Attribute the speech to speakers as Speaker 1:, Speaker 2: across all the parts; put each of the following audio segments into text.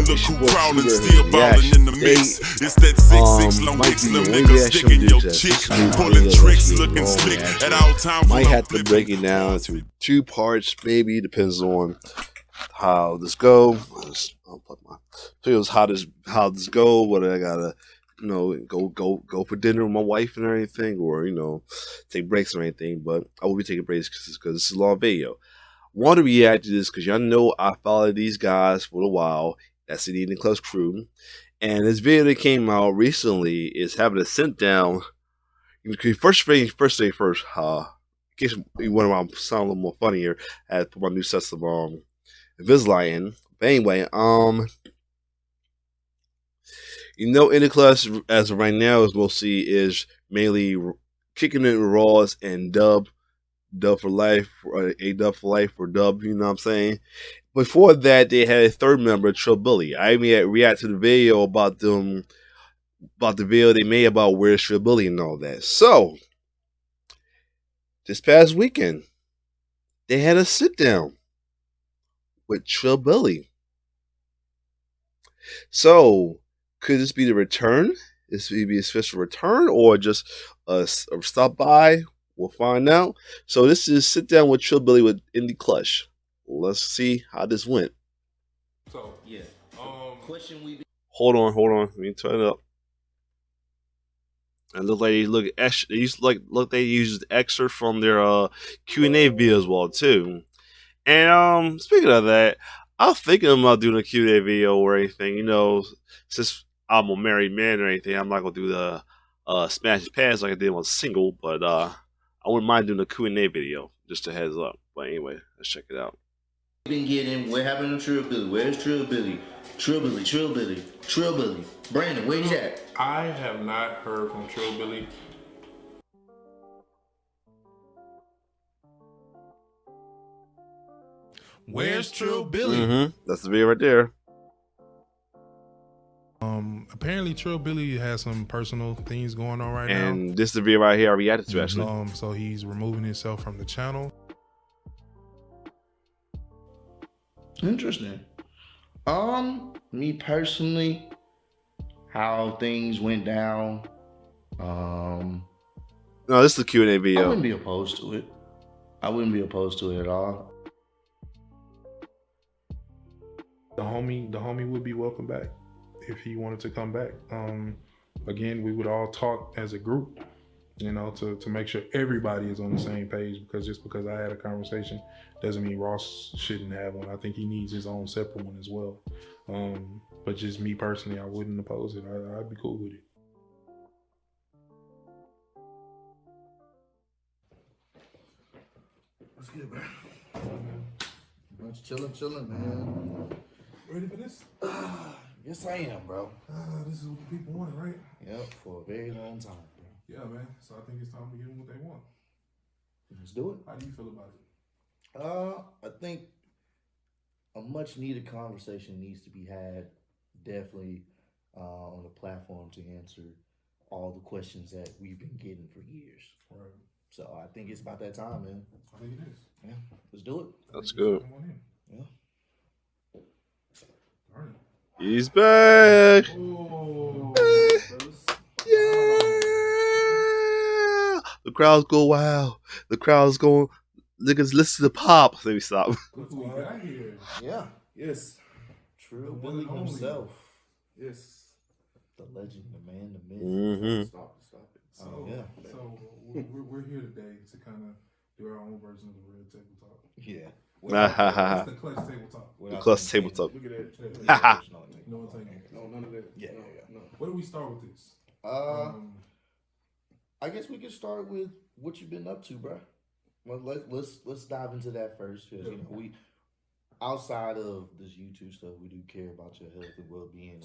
Speaker 1: look who prowling, still ballin' in the mix. It's that 6'6" low mix, them niggas sticking your chick, pulling tricks, looking slick at all times.
Speaker 2: Might have to break it down into 2 parts, maybe depends on how this go. I'll put my feels how this go. Whether I gotta go for dinner with my wife and everything, or take breaks or anything. But I will be taking breaks because this is a long video. Want to react to this because y'all know I followed these guys for a while. That's the Eating Club's crew, and this video that came out recently is having a sit down. First thing first. In case you want to sound a little more funnier, I had put my new sets of Invisalign. But anyway, in the class as of right now is mostly is mainly kicking it in Raws and Dub for life, or a Dub for life, or Dub. You know what I'm saying? Before that, they had a third member, TRILLBILLY. I even react to the video about the video they made about where's TRILLBILLY and all that. So this past weekend, they had a sit down with TRILLBILLY. So could this be the return? This would be a special return, or just a stop by? We'll find out. So this is sit down with TRILLBILLY with Indie Clutch. Let's see how this went.
Speaker 3: So yeah, question we.
Speaker 2: Hold on. Let me turn it up. And look like they used excerpt from their Q&A video as well too. And speaking of that, I'm thinking about doing a Q&A video or anything. Since I'm a married man or anything, I'm not gonna do the smash and pass like I did on single, but I wouldn't mind doing a Q&A video. Just a heads up. But anyway, let's check it out.
Speaker 3: We're having a TRILLBILLY. Where's TRILLBILLY? TRILLBILLY. Brandon, where you at?
Speaker 4: I have not heard from TRILLBILLY.
Speaker 1: Where's TRILLBILLY?
Speaker 2: That's the video right there.
Speaker 5: Apparently TRILLBILLY has some personal things going on right now.
Speaker 2: And this is the video right here I reacted to actually.
Speaker 5: So he's removing himself from the channel.
Speaker 3: Interesting. Me personally, how things went down.
Speaker 2: No, this is the Q&A video.
Speaker 3: I wouldn't be opposed to it. I wouldn't be opposed to it at all.
Speaker 5: The homie would be welcome back if he wanted to come back. Again, we would all talk as a group, to make sure everybody is on the same page, because just because I had a conversation doesn't mean Ross shouldn't have one. I think he needs his own separate one as well. But just me personally, I wouldn't oppose it. I'd be cool with it.
Speaker 3: What's good, bro? Much chilling, man.
Speaker 5: Ready for this?
Speaker 3: Yes, I am, bro.
Speaker 5: This is what the people wanted, right?
Speaker 3: Yep, for a very long time, bro.
Speaker 5: Yeah, man. So I think it's time to give them what they want.
Speaker 3: Let's do it.
Speaker 5: How do you feel about it?
Speaker 3: I think a much needed conversation needs to be had, definitely on the platform, to answer all the questions that we've been getting for years.
Speaker 5: Right.
Speaker 3: So I think it's about that time, man.
Speaker 5: I think it is.
Speaker 3: Yeah, let's do it.
Speaker 2: That's good.
Speaker 5: Come on in.
Speaker 3: Yeah.
Speaker 5: All right.
Speaker 2: He's back.
Speaker 5: Oh,
Speaker 2: Yeah. The crowds go wild. The crowds going. Niggas listen to pop. Let me stop.
Speaker 5: look who we got here.
Speaker 3: Yeah.
Speaker 5: Yes.
Speaker 3: TRILLBILLY
Speaker 5: The one and only.
Speaker 3: himself.
Speaker 5: Yes.
Speaker 3: The legend, the man, the myth.
Speaker 5: Stop it. So,
Speaker 3: yeah.
Speaker 5: So we're here today to kind of do our own version of the real table talk.
Speaker 3: Yeah.
Speaker 5: It's the clutch table talk.
Speaker 2: The clutch table talk.
Speaker 5: Look at that.
Speaker 3: Haha.
Speaker 5: No one taking it.
Speaker 4: No, none of that.
Speaker 3: Yeah.
Speaker 5: No. Where do we start with this?
Speaker 3: I guess we could start with what you've been up to, bro. Well, let's dive into that first, because we, outside of this YouTube stuff, we do care about your health and well-being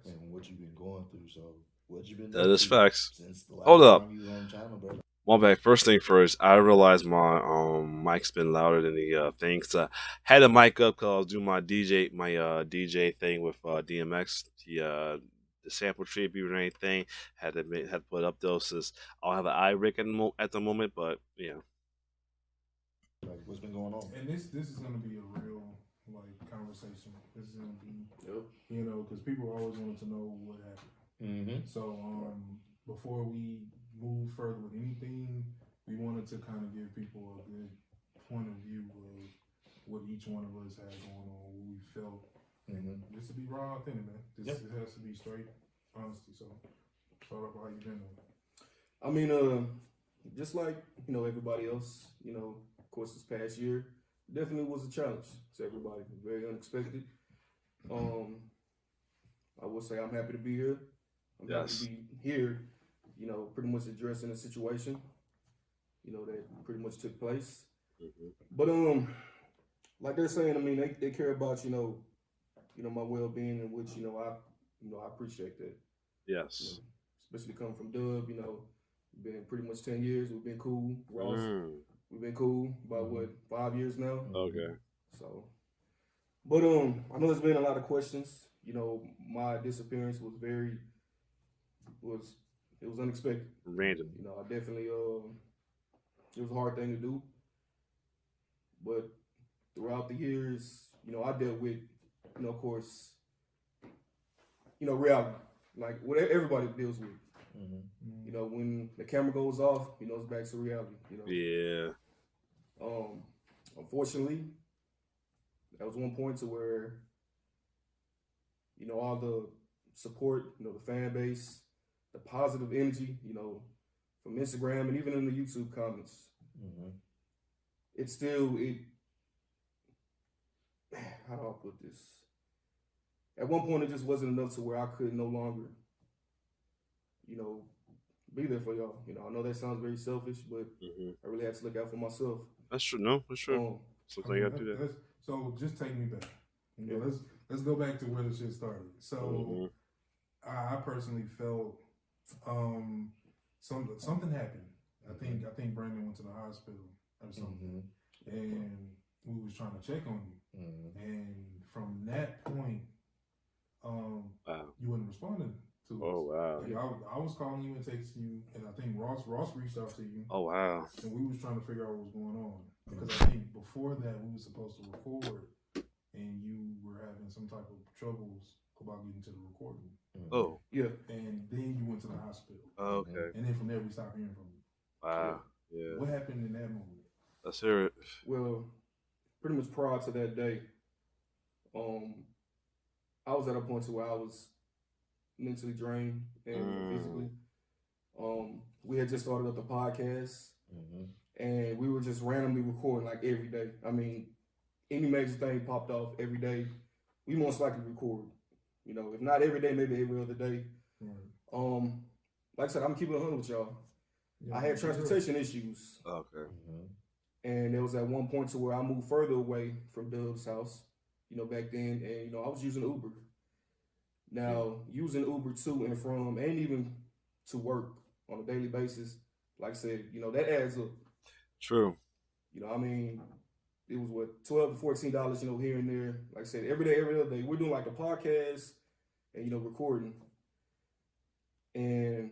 Speaker 3: and what you've been going through. So what you been?
Speaker 2: That is facts.
Speaker 3: Since the last
Speaker 2: Hold up.
Speaker 3: time you was on the channel, bro.
Speaker 2: My bad. First thing first, I realized my mic's been louder than the thing. So I had a mic up because I was doing my DJ thing with DMX. The sample tribute and anything had to put up those. Since I'll have an iRig at the moment, but yeah.
Speaker 3: Like, what's been going on?
Speaker 5: And this is gonna be a real like conversation. This is gonna be, you know, because people always wanted to know what happened. So before we move further with anything, we wanted to kind of give people a good point of view of what each one of us had going on, what we felt. And just to be raw and authentic, man. This it has to be straight honesty. So start off how you been though.
Speaker 6: I mean, just like, you know, everybody else, you know, of course, this past year definitely was a challenge to everybody. Very unexpected. I will say I'm happy to be here. I'm happy to be here, you know, pretty much addressing the situation, you know, that pretty much took place. But like they're saying, I mean, they care about, you know, my well-being, in which, I appreciate that.
Speaker 2: Yes.
Speaker 6: You know, especially coming from Dub, you know, been pretty much 10 years. We've been cool. Ross, we've been cool about 5 years now.
Speaker 2: Okay.
Speaker 6: So, but I know there's been a lot of questions. You know, my disappearance was it was unexpected.
Speaker 2: Random.
Speaker 6: You know, I definitely it was a hard thing to do. But throughout the years, you know, I dealt with, you know, of course, you know, reality, like what everybody deals with. You know, when the camera goes off, you know, it's back to reality. You know.
Speaker 2: Yeah.
Speaker 6: Unfortunately, that was one point to where, you know, all the support, you know, the fan base, the positive energy, you know, from Instagram and even in the YouTube comments, it's still how do I put this? At one point, it just wasn't enough to where I could no longer, you know, be there for y'all. You know, I know that sounds very selfish, but I really have to look out for myself.
Speaker 2: That's true. No, that's true. So you have to do that.
Speaker 5: So just take me back. You know, let's go back to where the shit started. So I personally felt something happened. I think Brandon went to the hospital or something, and we was trying to check on you. And from that point, you wasn't responding to us.
Speaker 2: Oh wow.
Speaker 5: Like, I was calling you and texting you, and I think Ross reached out to you.
Speaker 2: Oh wow.
Speaker 5: And we was trying to figure out what was going on, because I think before that we were supposed to record, and you were having some type of troubles about getting to the recording.
Speaker 2: Oh
Speaker 6: yeah.
Speaker 5: And then you went to the hospital.
Speaker 2: Okay.
Speaker 5: And then from there we stopped hearing from you.
Speaker 2: Wow. Yeah.
Speaker 5: What happened in that moment?
Speaker 2: Let's hear it.
Speaker 6: Well, pretty much prior to that day, I was at a point to where I was mentally drained and physically. We had just started up the podcast, and we were just randomly recording like every day. I mean, any major thing popped off every day, we most likely record. You know, if not every day, maybe every other day. Like I said, I'm keeping it 100 with y'all.
Speaker 5: Yeah,
Speaker 6: I had transportation issues.
Speaker 2: Okay.
Speaker 6: And there was at one point to where I moved further away from Dub's house, you know, back then. And, you know, I was using Uber. Now, using Uber to and from, and even to work on a daily basis, like I said, you know, that adds up.
Speaker 2: True.
Speaker 6: You know, I mean, it was what, $12 to $14, you know, here and there. Like I said, every day, every other day. We're doing like a podcast and, you know, recording. And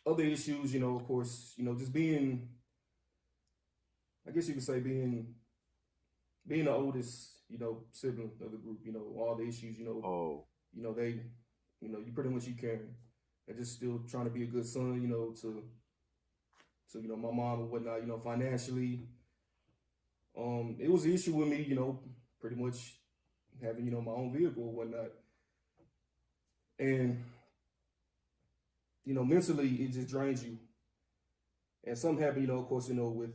Speaker 6: other issues, you know, of course, you know, just being, I guess you could say being the oldest, you know, sibling of the group, you know, all the issues, you know, you know, they, you know, you pretty much you carrying. And just still trying to be a good son, you know, to you know, my mom and whatnot, you know, financially. It was an issue with me, you know, pretty much having, you know, my own vehicle and whatnot. And, you know, mentally it just drains you. And something happened, you know, of course, you know, with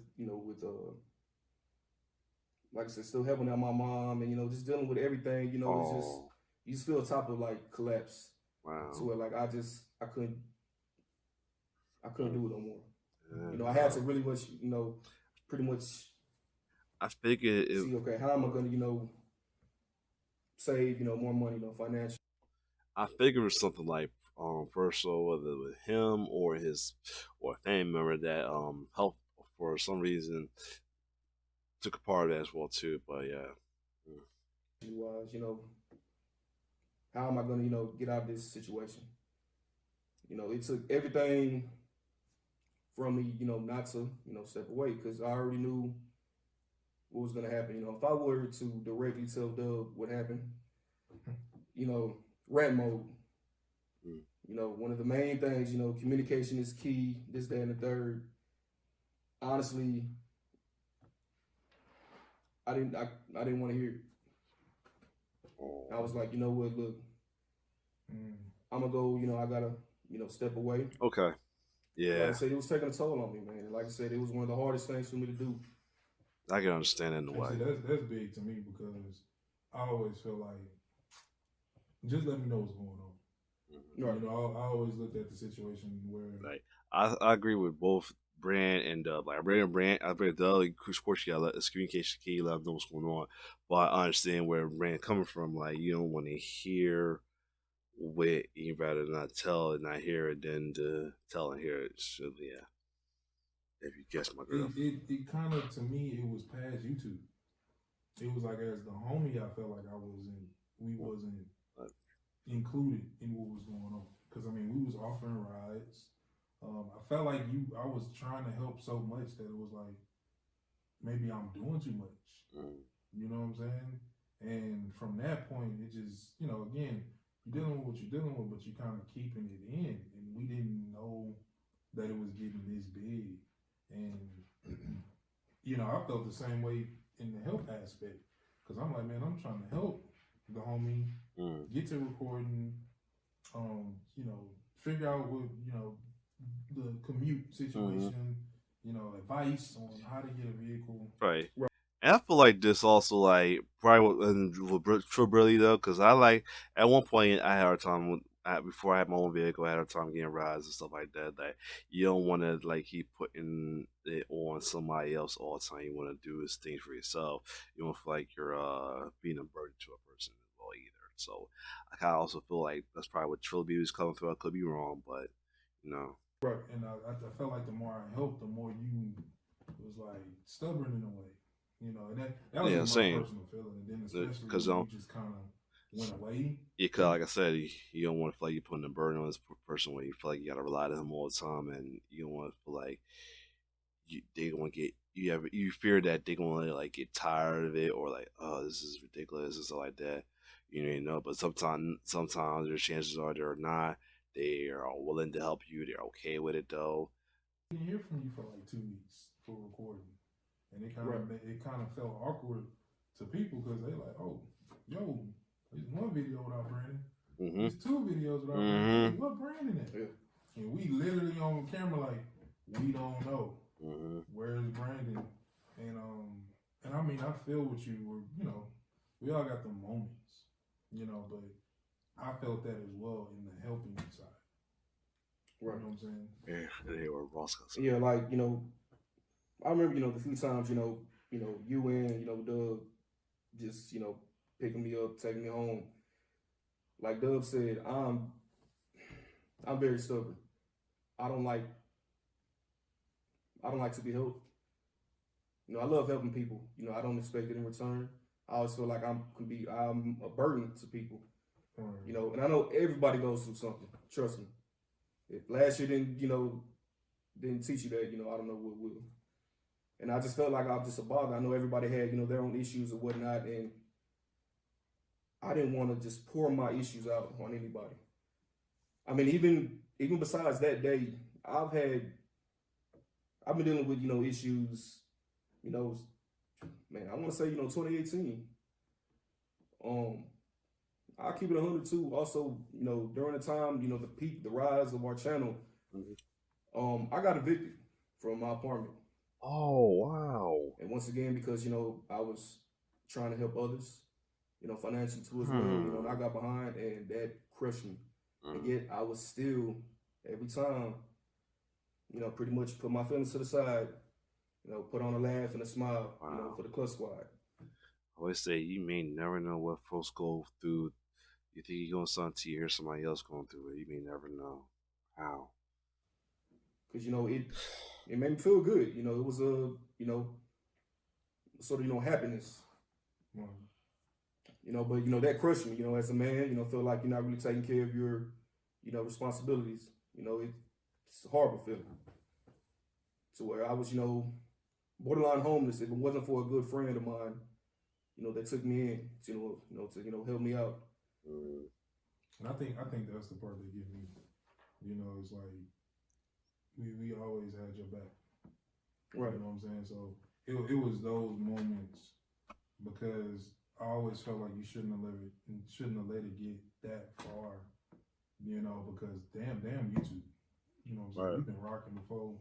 Speaker 6: like I said, still helping out my mom and, you know, just dealing with everything, you know, it's just, you just feel top of like collapse.
Speaker 2: Wow.
Speaker 6: To where like I couldn't do it no more. Yeah. You know, I had to really much, you know, pretty much
Speaker 2: I figured
Speaker 6: see, okay, how am I gonna, you know, save, you know, more money, you know, financially.
Speaker 2: I figured it was something like first of all, whether with him or a family member that helped for some reason took a part of it as well too. But yeah.
Speaker 6: You know, how am I gonna, you know, get out of this situation? You know, it took everything from me, you know, not to, you know, step away, because I already knew what was gonna happen. You know, if I were to directly tell Dub what happened, you know, rant mode. You know, one of the main things, you know, communication is key. This, that, and the third. Honestly, I didn't want to hear it. I was like, you know what, look, I'm gonna go. You know, I gotta, you know, step away.
Speaker 2: Okay. Yeah.
Speaker 6: Like I said, it was taking a toll on me, man. Like I said, it was one of the hardest things for me to do.
Speaker 2: I can understand in a way.
Speaker 5: See, that's big to me because I always feel like just let me know what's going on. Right. You know, I always looked at the situation where
Speaker 2: Like I agree with both Brand and Dub. Like I read Dub. Like, of course, you gotta let the communication key. Let them know what's going on. But I understand where Brand coming from. Like you don't want to hear what you rather not tell and not hear it than to tell and hear it. So yeah. If you guess my girl.
Speaker 5: It kind of, to me, it was past YouTube. It was like as the homie, I felt like we wasn't included in what was going on. Because, I mean, we was offering rides. I felt like I was trying to help so much that it was like, maybe I'm doing too much. You know what I'm saying? And from that point, it just, you know, again, you're dealing with what you're dealing with, but you're kind of keeping it in. And we didn't know that it was getting this big. And, you know, I felt the same way in the help aspect. Because I'm like, man, I'm trying to help the homie get to recording, you know, figure out what, you know, the commute situation, you know, advice on how to get a vehicle.
Speaker 2: Right. And I feel like this also, like, probably with TRILLBILLY, though, because I like, at one point, I had a time before I had my own vehicle, I had a time getting rides and stuff like that. That you don't want to like keep putting it on somebody else all the time. You want to do this thing for yourself. You don't feel like you're being a burden to a person as well either. So I kind of also feel like that's probably what TRILLBILLY was coming through. I could be wrong, but you know.
Speaker 5: Right, and I felt like the more I helped, the more you was like stubborn in a way. You know, and that was my personal feeling. And then especially because you just kind of went away.
Speaker 2: Yeah, cause like I said, you don't want to feel like you're putting a burden on this person when you feel like you gotta rely on him all the time, and you don't want to feel like they gonna get you fear that they're gonna like get tired of it or like, oh, this is ridiculous and stuff like that. You know, but sometimes their chances are they're not. They are willing to help you. They're okay with it though.
Speaker 5: I didn't hear from you for like 2 weeks for recording, and it kind of felt awkward to people because they like, oh, yo. There's one video without Brandon. There's 2 videos without Brandon. What Brandon at? Yeah. And we literally on camera like, we don't know. Where's Brandon? And I mean, I feel with you. Where, you know, we all got the moments, you know, but I felt that as well in the helping side. Right. You know what I'm saying?
Speaker 2: Yeah, they were Ross.
Speaker 6: Yeah, like, you know, I remember, you know, the few times, you know, you and, you know, Doug just, you know, picking me up, taking me home. Like Dub said, I'm very stubborn. I don't like to be helped. You know, I love helping people. You know, I don't expect it in return. I always feel like I'm a burden to people. You know, and I know everybody goes through something. Trust me. If last year didn't teach you that, you know, I don't know what will. And I just felt like I was just a bother. I know everybody had, you know, their own issues or whatnot, and I didn't want to just pour my issues out on anybody. I mean, even besides that day, I've been dealing with, you know, issues, you know, man, I want to say, you know, 2018. I'll keep it 100 too. Also, you know, during the time, you know, the rise of our channel, I got evicted from my apartment.
Speaker 2: Oh, wow.
Speaker 6: And once again, because, you know, I was trying to help others, you know, financially too as well, you know, and I got behind and that crushed me. And yet I was still, every time, you know, pretty much put my feelings to the side, you know, put on a laugh and a smile, you know, for the Clutch Squad.
Speaker 2: I always say you may never know what folks go through. You think you're going to something till you hear somebody else going through it. You may never know how.
Speaker 6: Because, you know, it made me feel good. You know, it was you know, sort of, you know, happiness. You know, but, you know, that crushed me, you know, as a man, you know, feel like you're not really taking care of your, you know, responsibilities. You know, it's a horrible feeling. To where I was, you know, borderline homeless if it wasn't for a good friend of mine, that took me in, to help me out.
Speaker 5: And I think that's the part that get me. It's like we always had your back.
Speaker 6: Right.
Speaker 5: You know what I'm saying? So it was those moments because I always felt like you shouldn't have let it get that far. Because damn YouTube. You know what I'm saying?
Speaker 2: Right.
Speaker 5: We've been rocking before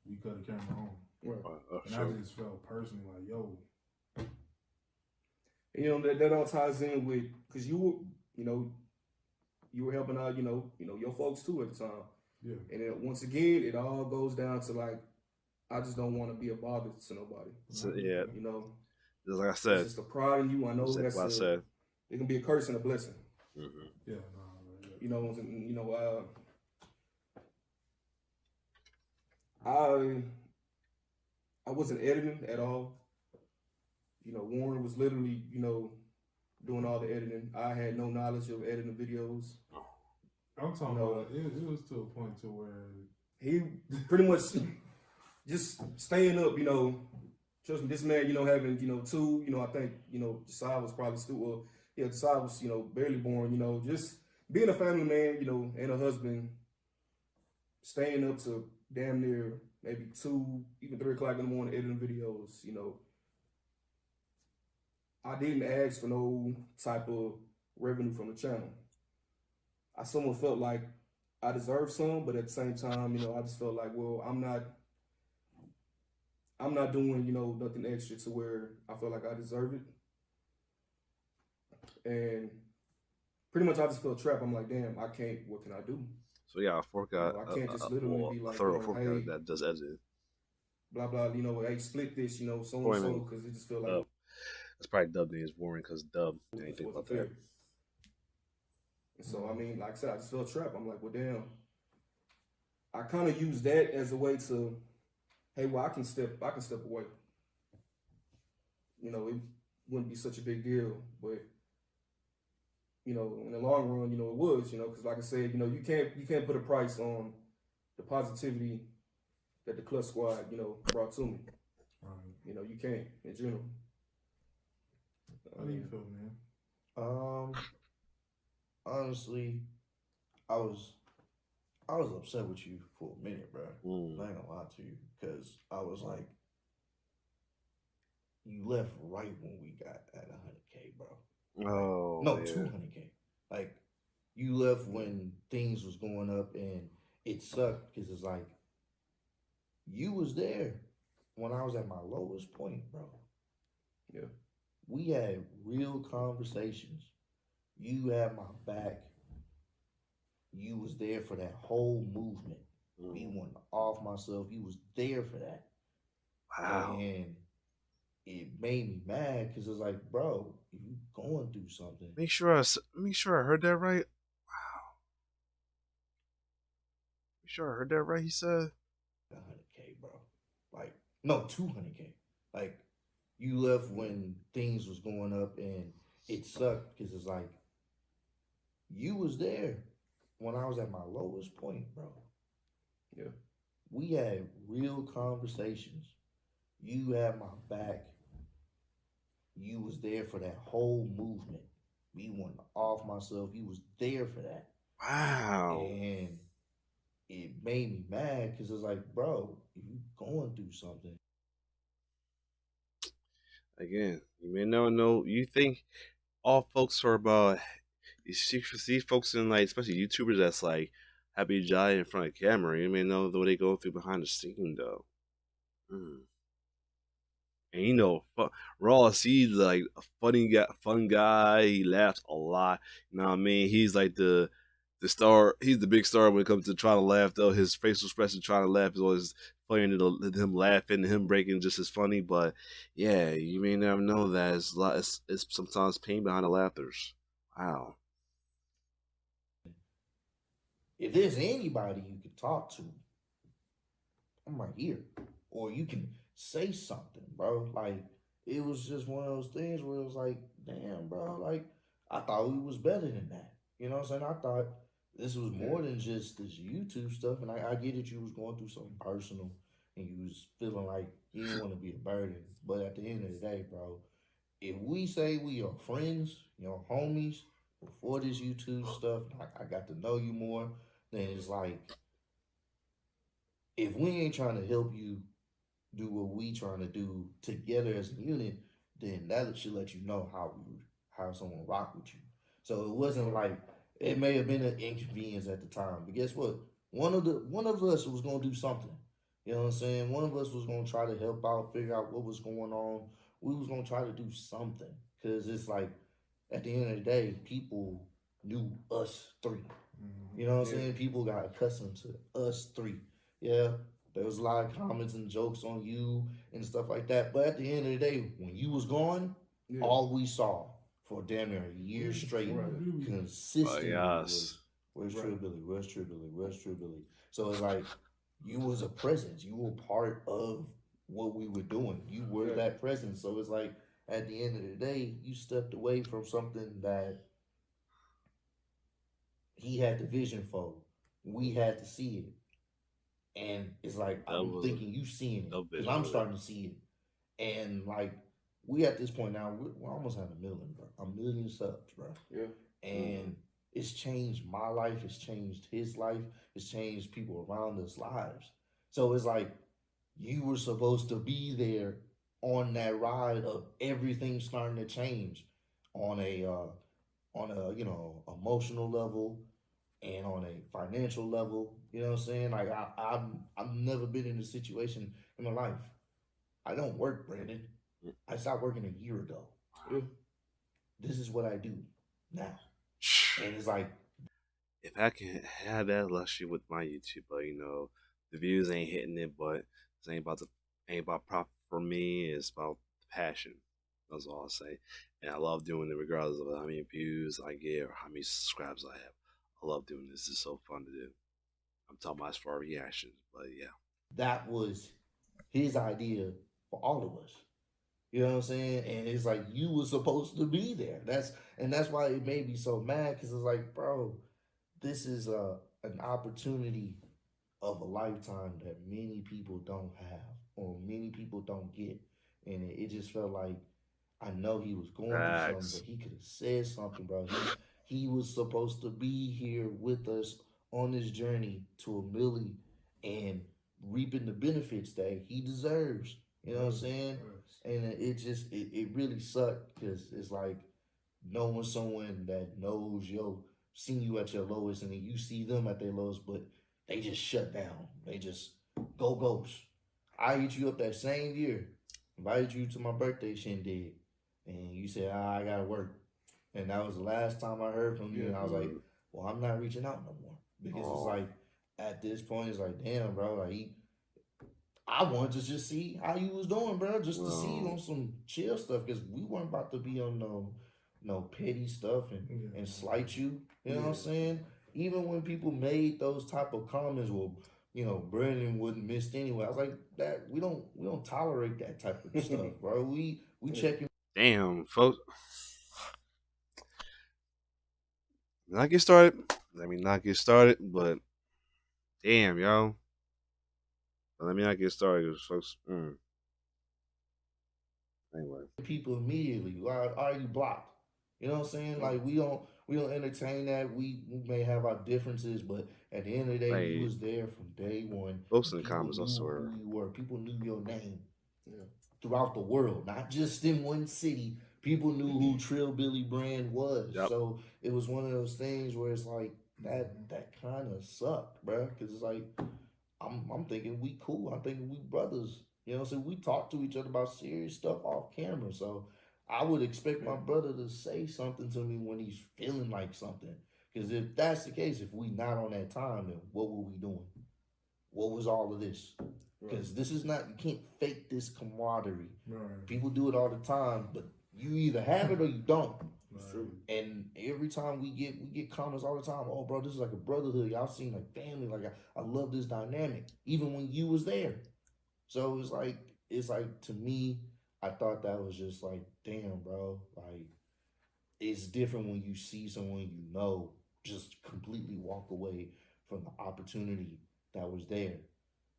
Speaker 5: we cut the camera on.
Speaker 6: Right.
Speaker 5: And I just felt personally like, yo.
Speaker 6: That all ties in with, because you were helping out, your folks too at the time.
Speaker 5: Yeah.
Speaker 6: And then once again, it all goes down to like, I just don't want to be a bother to nobody.
Speaker 2: So, yeah. Just like I
Speaker 6: It's
Speaker 2: said.
Speaker 6: just the pride in you. I know it can be a curse and a blessing.
Speaker 2: Mm-hmm.
Speaker 5: Yeah.
Speaker 6: I wasn't editing at all. Warren was literally, doing all the editing. I had no knowledge of editing videos.
Speaker 5: I'm talking about it was to a point to where
Speaker 6: he pretty much just staying up, trust me, this man, having, two, I think, Josiah was probably still, Josiah was, barely born, just being a family man, and a husband, staying up to damn near maybe 2, even 3 o'clock in the morning editing videos, I didn't ask for no type of revenue from the channel. I somewhat felt like I deserved some, but at the same time, I just felt like, well, I'm not doing, nothing extra to where I feel like I deserve it. And pretty much I just felt trapped. I'm like, damn, I can't, what can I do?
Speaker 2: So yeah, I forgot.
Speaker 6: I can't just literally be like,
Speaker 2: a thorough fork
Speaker 6: hey,
Speaker 2: that does editing.
Speaker 6: Blah blah, hey, split this, so and so, because it just feel like
Speaker 2: that's probably Dub name is Warren because Dub anything about that.
Speaker 6: And so I mean, like I said, I just felt trapped. I'm like, well, damn. I kind of use that as a way to, hey, well, I can step away. It wouldn't be such a big deal, but in the long run, it was, because like I said, you can't put a price on the positivity that the Clutch Squad, brought to me.
Speaker 5: Right.
Speaker 6: You can't in general.
Speaker 5: How do you feel, man?
Speaker 3: Honestly, I was upset with you for a minute, bro. I ain't gonna lie to you, because I was like, you left right when we got at 100K, bro.
Speaker 2: Oh,
Speaker 3: no,
Speaker 2: yeah.
Speaker 3: 200K. Like, you left when things was going up, and it sucked because it's like, you was there when I was at my lowest point, bro.
Speaker 6: Yeah.
Speaker 3: We had real conversations. You had my back. You was there for that whole movement. Me wanting to off myself. You was there for that.
Speaker 2: Wow.
Speaker 3: And it made me mad because it's like, bro, if you going through something.
Speaker 2: Make sure I heard that right. Wow. Make sure I heard that right. He said
Speaker 3: 100K, bro. Like, no, 200K. Like, you left when things was going up, and it sucked because it's like, you was there when I was at my lowest point, bro.
Speaker 6: Yeah.
Speaker 3: We had real conversations. You had my back. You was there for that whole movement. Me wanting to off myself. You was there for that.
Speaker 2: wow.
Speaker 3: And it made me mad because it's like, bro, if you going through something.
Speaker 2: Again, you may not know. You think all folks are about. You see folks in like, especially YouTubers that's like happy jolly in front of camera. You may know what they go through behind the scene though. And Raw, he's like a fun guy. He laughs a lot. You know what I mean? He's like the star. He's the big star when it comes to trying to laugh. Though his facial expression trying to laugh is always funny, and him laughing and him breaking just as funny. But yeah, you may never know that it's sometimes pain behind the laughters. Wow.
Speaker 3: If there's anybody you can talk to, I'm right here. Or you can say something, bro. Like, it was just one of those things where it was like, damn, bro, like, I thought we was better than that. You know what I'm saying? I thought this was more than just this YouTube stuff. And I get it, you was going through something personal and you was feeling like you didn't want to be a burden. But at the end of the day, bro, if we say we are friends, homies, before this YouTube stuff, I got to know you more, then it's like, if we ain't trying to help you do what we trying to do together as a unit, then that should let you know how someone rock with you. So it wasn't like, it may have been an inconvenience at the time, but guess what? One of us was gonna do something. You know what I'm saying? One of us was gonna try to help out, figure out what was going on. We was gonna try to do something, because it's like, at the end of the day, people knew us three. You know what I'm saying? People got accustomed to us three. Yeah, there was a lot of comments and jokes on you and stuff like that. But at the end of the day, when you was gone, all we saw for damn near a year straight, consistently, was where's TRILLBILLY? Where's TRILLBILLY? Where's TRILLBILLY? So it's like, you was a presence. You were part of what we were doing. You were that presence. So it's like, at the end of the day, you stepped away from something that he had the vision for. We had to see it. And it's like, I'm thinking you seeing it, because I'm starting to see it. And like, we at this point now, we're almost at 1 million, bro. 1 million subs, bro. Yeah. And it's changed my life. It's changed his life. It's changed people around us' lives. So it's like, you were supposed to be there on that ride of everything starting to change on a emotional level and on a financial level. You know what I'm saying? Like, I've never been in a situation in my life. I don't work, Brandon. I stopped working a year ago. This is what I do now. And it's like,
Speaker 2: if I can have that luxury with my YouTube, but the views ain't hitting it, but it ain't about profit for me. It's about passion. That's all I'll say. And I love doing it regardless of how many views I get or how many subscribers I have. I love doing this. It's so fun to do. I'm talking about as far as reactions, but yeah.
Speaker 3: That was his idea for all of us. You know what I'm saying? And it's like, you were supposed to be there. That's why it made me so mad, because it's like, bro, this is an opportunity of a lifetime that many people don't have, or many people don't get. And it just felt like, I know he was going through something, but he could have said something, bro. He was supposed to be here with us on this journey to 1 million and reaping the benefits that he deserves. You know what I'm saying? And it really sucked, because it's like, knowing someone that knows seen you at your lowest, and then you see them at their lowest, but they just shut down. They just go ghost. I hit you up that same year, invited you to my birthday shindig, and you said, I gotta work. And that was the last time I heard from you. And I was like, well, I'm not reaching out no more. Because it's like, at this point, it's like, damn, bro, like, I wanted to just see how you was doing, bro, just to see on some chill stuff, because we weren't about to be on no petty stuff and slight you. You know what I'm saying? Even when people made those type of comments, well, Brandon wouldn't missed anyway. I was like, that we don't tolerate that type of stuff, bro. We check him.
Speaker 2: Damn, folks. Let me not get started, but damn, yo. Let me not get started, folks. Anyway.
Speaker 3: People immediately. Why are you blocked? You know what I'm saying? Like, we don't entertain that. We may have our differences, but at the end of the day, you was there from day one.
Speaker 2: Post in the comments, I swear.
Speaker 3: Who you were. People knew your name throughout the world, not just in one city. People knew who TRILLBILLY brand was. So it was one of those things where it's like, that kind of sucked, bro. Because it's like, I'm thinking we cool. I'm thinking we brothers. You know, so we talk to each other about serious stuff off camera. So I would expect my brother to say something to me when he's feeling like something. Because if that's the case, if we not on that time, then what were we doing? What was all of this? Because this is not, you can't fake this camaraderie. People do it all the time, but you either have it or you don't. That's true. And every time we get comments all the time, oh, bro, this is like a brotherhood. Y'all seem like family. Like, I love this dynamic, even when you was there. So it's like to me, I thought that was just like, damn, bro. Like, it's different when you see someone just completely walk away from the opportunity that was there.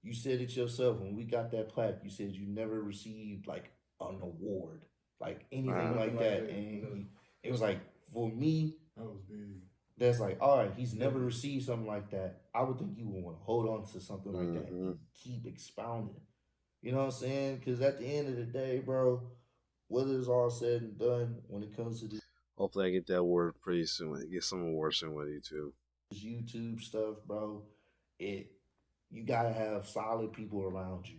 Speaker 3: You said it yourself when we got that plaque. You said you never received like an award, like anything like that. And it was like, for me,
Speaker 5: That was big.
Speaker 3: that's like, all right, he's never received something like that. I would think you would want to hold on to something like that and keep expounding. You know what I'm saying? Because at the end of the day, bro, whether it's all said and done, when it comes to this
Speaker 2: Hopefully, I get that award pretty soon. Get some awards soon with you too.
Speaker 3: YouTube stuff, bro, you gotta have solid people around you,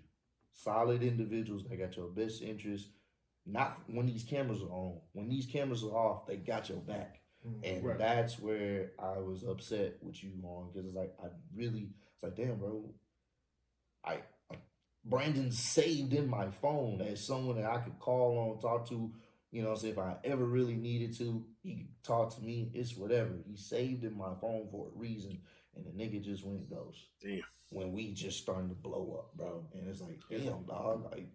Speaker 3: solid individuals that got your best interest. Not when these cameras are on. When these cameras are off, they got your back. And that's where I was upset with you on, because it's like it's like, damn, bro, I Brandon saved in my phone as someone that I could call on, talk to. You know, say if I ever really needed to, he could talk to me. It's whatever. He saved in my phone for a reason, and the nigga just went ghost.
Speaker 2: Damn.
Speaker 3: When we just starting to blow up, bro, and it's like, damn, dog. Like,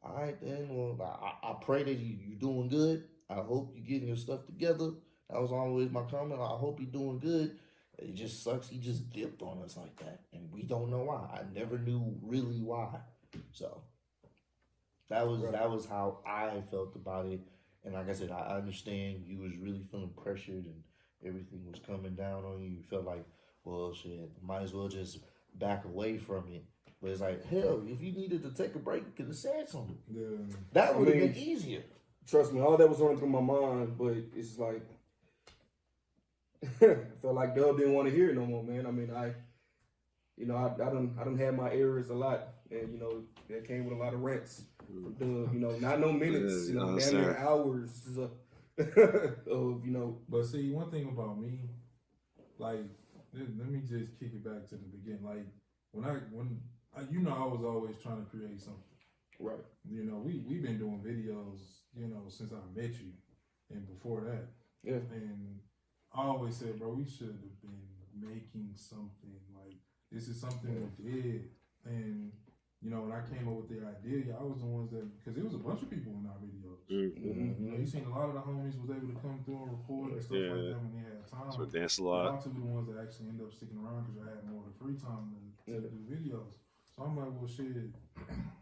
Speaker 3: all right, then. Well, I pray that you're doing good. I hope you're getting your stuff together. That was always my comment. I hope you're doing good. It just sucks. He just dipped on us like that, and we don't know why. I never knew really why. So that was how I felt about it. And like I said, I understand you was really feeling pressured and everything was coming down on you. You felt like, well, shit, might as well just back away from it. But it's like, hell, if you needed to take a break, you could have said something.
Speaker 6: Yeah.
Speaker 3: That would have been easier.
Speaker 6: Trust me, all that was running through my mind, but it's like, I felt like Dub didn't want to hear it no more, man. I mean, I done had my errors a lot, and you know, that came with a lot of rants from Dub. You know, not no minutes, you know, damn near hours of you know.
Speaker 5: But see, one thing about me, like, let me just kick it back to the beginning. Like, you know, I was always trying to create something.
Speaker 6: Right.
Speaker 5: You know, we've been doing videos, you know, since I met you, and before that.
Speaker 6: Yeah.
Speaker 5: And I always said, bro, we should have been making something. Like, this is something we did. And, you know, when I came up with the idea, I was the ones that, because there was a bunch of people in our videos. You know, you seen a lot of the homies was able to come through and record and stuff like that when they had time.
Speaker 2: So dance a lot.
Speaker 5: Y'all two were the ones that actually ended up sticking around because I had more of the free time to do videos. So I'm like, well, shit,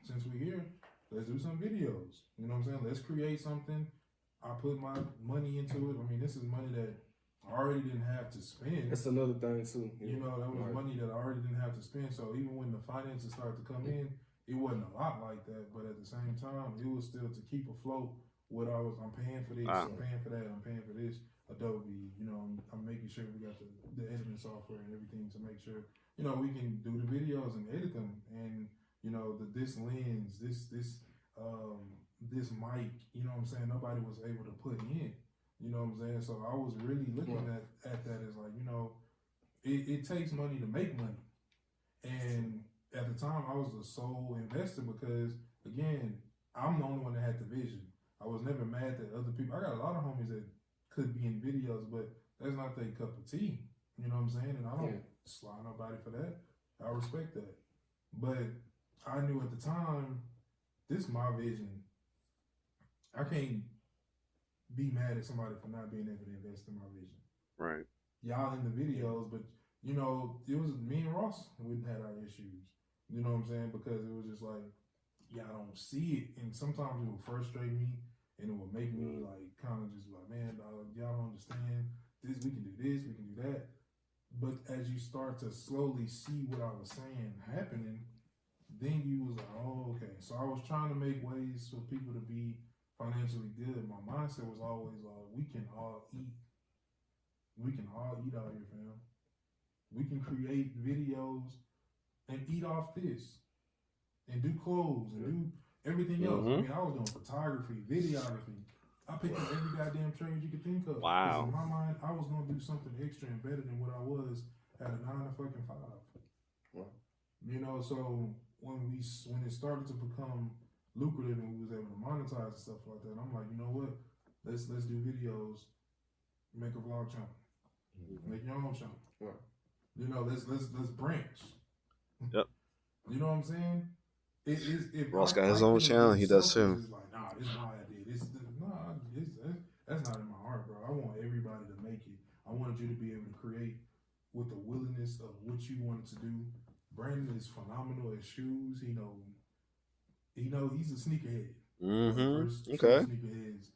Speaker 5: since we're here, let's do some videos. You know what I'm saying? Let's create something. I put my money into it. I mean, this is money that I already didn't have to spend.
Speaker 6: That's another thing too.
Speaker 5: You know, that was money that I already didn't have to spend. So even when the finances started to come in, it wasn't a lot like that. But at the same time, it was still to keep afloat what I'm paying for this, I'm paying for that, I'm paying for this. Adobe, you know, I'm making sure we got the editing software and everything to make sure, you know, we can do the videos and edit them. And, you know, this lens, this mic, you know what I'm saying, nobody was able to put in. You know what I'm saying? So I was really looking at that as like, you know, it takes money to make money. And at the time, I was the sole investor because, again, I'm the only one that had the vision. I was never mad that other people, I got a lot of homies that could be in videos, but that's not their cup of tea. You know what I'm saying? And I don't slide nobody for that. I respect that. But I knew at the time, this is my vision. I can't be mad at somebody for not being able to invest in my vision.
Speaker 2: Right.
Speaker 5: Y'all in the videos, but you know, it was me and Ross wouldn't had our issues. You know what I'm saying? Because it was just like, y'all don't see it. And sometimes it would frustrate me and it would make me like kind of just like, man, dog, y'all don't understand this, we can do this, we can do that. But as you start to slowly see what I was saying happening, then you was like, oh, okay. So I was trying to make ways for people to be financially good. My mindset was always like, we can all eat. We can all eat out here, fam. We can create videos and eat off this and do clothes and do everything else. I mean, I was doing photography, videography. I picked up every goddamn trade you could think of.
Speaker 2: Wow.
Speaker 5: In my mind, I was gonna do something extra and better than what I was at a 9 to 5.
Speaker 6: Wow.
Speaker 5: You know, so when it started to become lucrative and we was able to monetize and stuff like that, I'm like, you know what? Let's do videos, make a vlog channel, make your own channel.
Speaker 6: Right.
Speaker 5: You know, let's branch.
Speaker 2: Yep.
Speaker 5: You know what I'm saying?
Speaker 2: Ross got his own channel. He does too.
Speaker 5: It's like, nah, this is my idea. That's not in my heart, bro. I want everybody to make it. I wanted you to be able to create with the willingness of what you wanted to do, Brandon is phenomenal at shoes. He's a sneakerhead. First true sneakerheads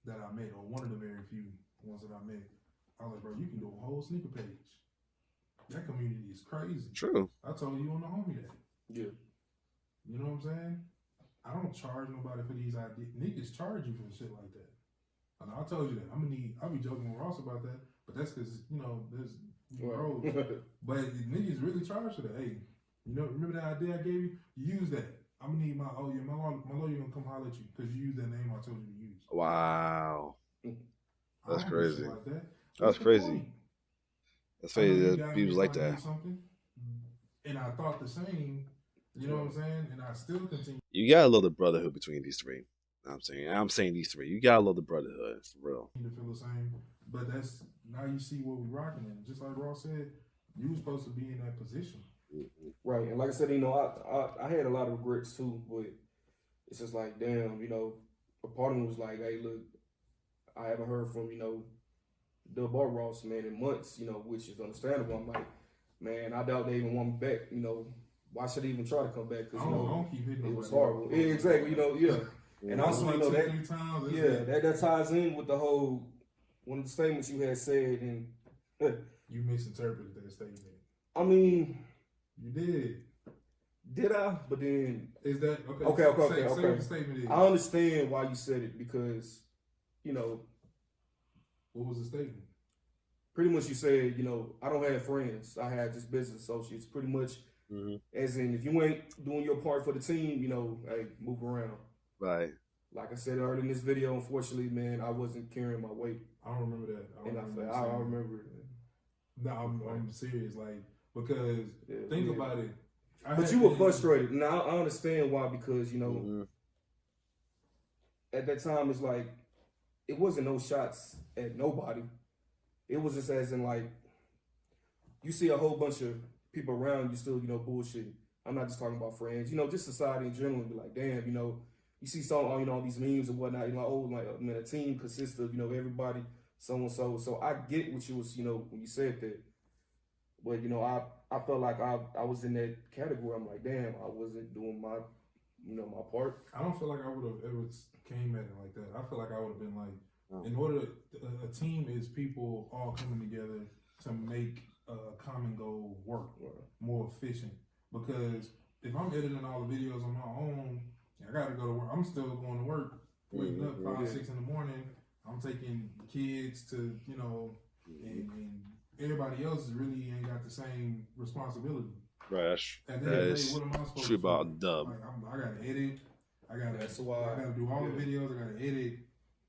Speaker 5: that I met, or one of the very few ones that I met. I was like, bro, you can do a whole sneaker page. That community is crazy.
Speaker 2: True.
Speaker 5: I told you on the homie that.
Speaker 6: Yeah.
Speaker 5: You know what I'm saying? I don't charge nobody for these ideas. Niggas charge you for shit like that. And I told you that. I'll be joking with Ross about that, but that's because, there's bros. But niggas really charge for that. Hey, remember that idea I gave you? You use that. I'm gonna need my lawyer gonna come holler at you because you used that name I told you to use.
Speaker 2: Wow. That's crazy.
Speaker 5: Like that.
Speaker 2: That's crazy.
Speaker 5: Point?
Speaker 2: That's crazy that people like that.
Speaker 5: And I thought the same, you know what I'm saying? And I still continue.
Speaker 2: You gotta love the brotherhood between these three. I'm saying these three. You gotta love the brotherhood, for real.
Speaker 5: To feel the same, but that's now you see what we rocking in. Just like Ross said, you were supposed to be in that position.
Speaker 6: Right, and like I said, I had a lot of regrets too, but it's just like, damn, a part of me was like, hey, look, I haven't heard from, the bar Ross, man, in months, which is understandable. I'm like, man, I doubt they even want me back, why should they even try to come back? Because,
Speaker 5: don't keep hitting
Speaker 6: it was horrible. Yeah, exactly, yeah. And also, that ties in with the whole, one of the statements you had said, and
Speaker 5: you misinterpreted that statement.
Speaker 6: I mean,
Speaker 5: you did.
Speaker 6: Did I? But then
Speaker 5: is that
Speaker 6: okay?
Speaker 5: Say what the statement is.
Speaker 6: I understand why you said it because,
Speaker 5: what was the statement?
Speaker 6: Pretty much you said, I don't have friends. I had just business associates. Pretty much, as in if you ain't doing your part for the team, hey, move around.
Speaker 2: Right.
Speaker 6: Like I said earlier in this video, unfortunately, man, I wasn't carrying my weight.
Speaker 5: I don't remember that.
Speaker 6: I remember it.
Speaker 5: No, I'm serious, because think about it.
Speaker 6: But you were frustrated. Now I understand why, because at that time it's like it wasn't no shots at nobody. It was just as in like you see a whole bunch of people around you still, bullshitting. I'm not just talking about friends, just society in general. And be like, damn, you see some, all these memes and whatnot. A team consists of, everybody, so and so. So I get what you was, when you said that. But I felt like I was in that category. I'm like, damn, I wasn't doing my, my part.
Speaker 5: I don't feel like I would have ever came at it like that. I feel like I would have been like, in order, a team is people all coming together to make a common goal work more efficient. Because if I'm editing all the videos on my own, I gotta go to work. I'm still going to work, waking up 5, 6 in the morning. I'm taking kids to, and everybody else really ain't got the same responsibility.
Speaker 2: Right. That's
Speaker 5: what am I supposed
Speaker 2: true
Speaker 5: to
Speaker 2: about Dub.
Speaker 5: Like, I gotta edit. I gotta do all the videos. I gotta edit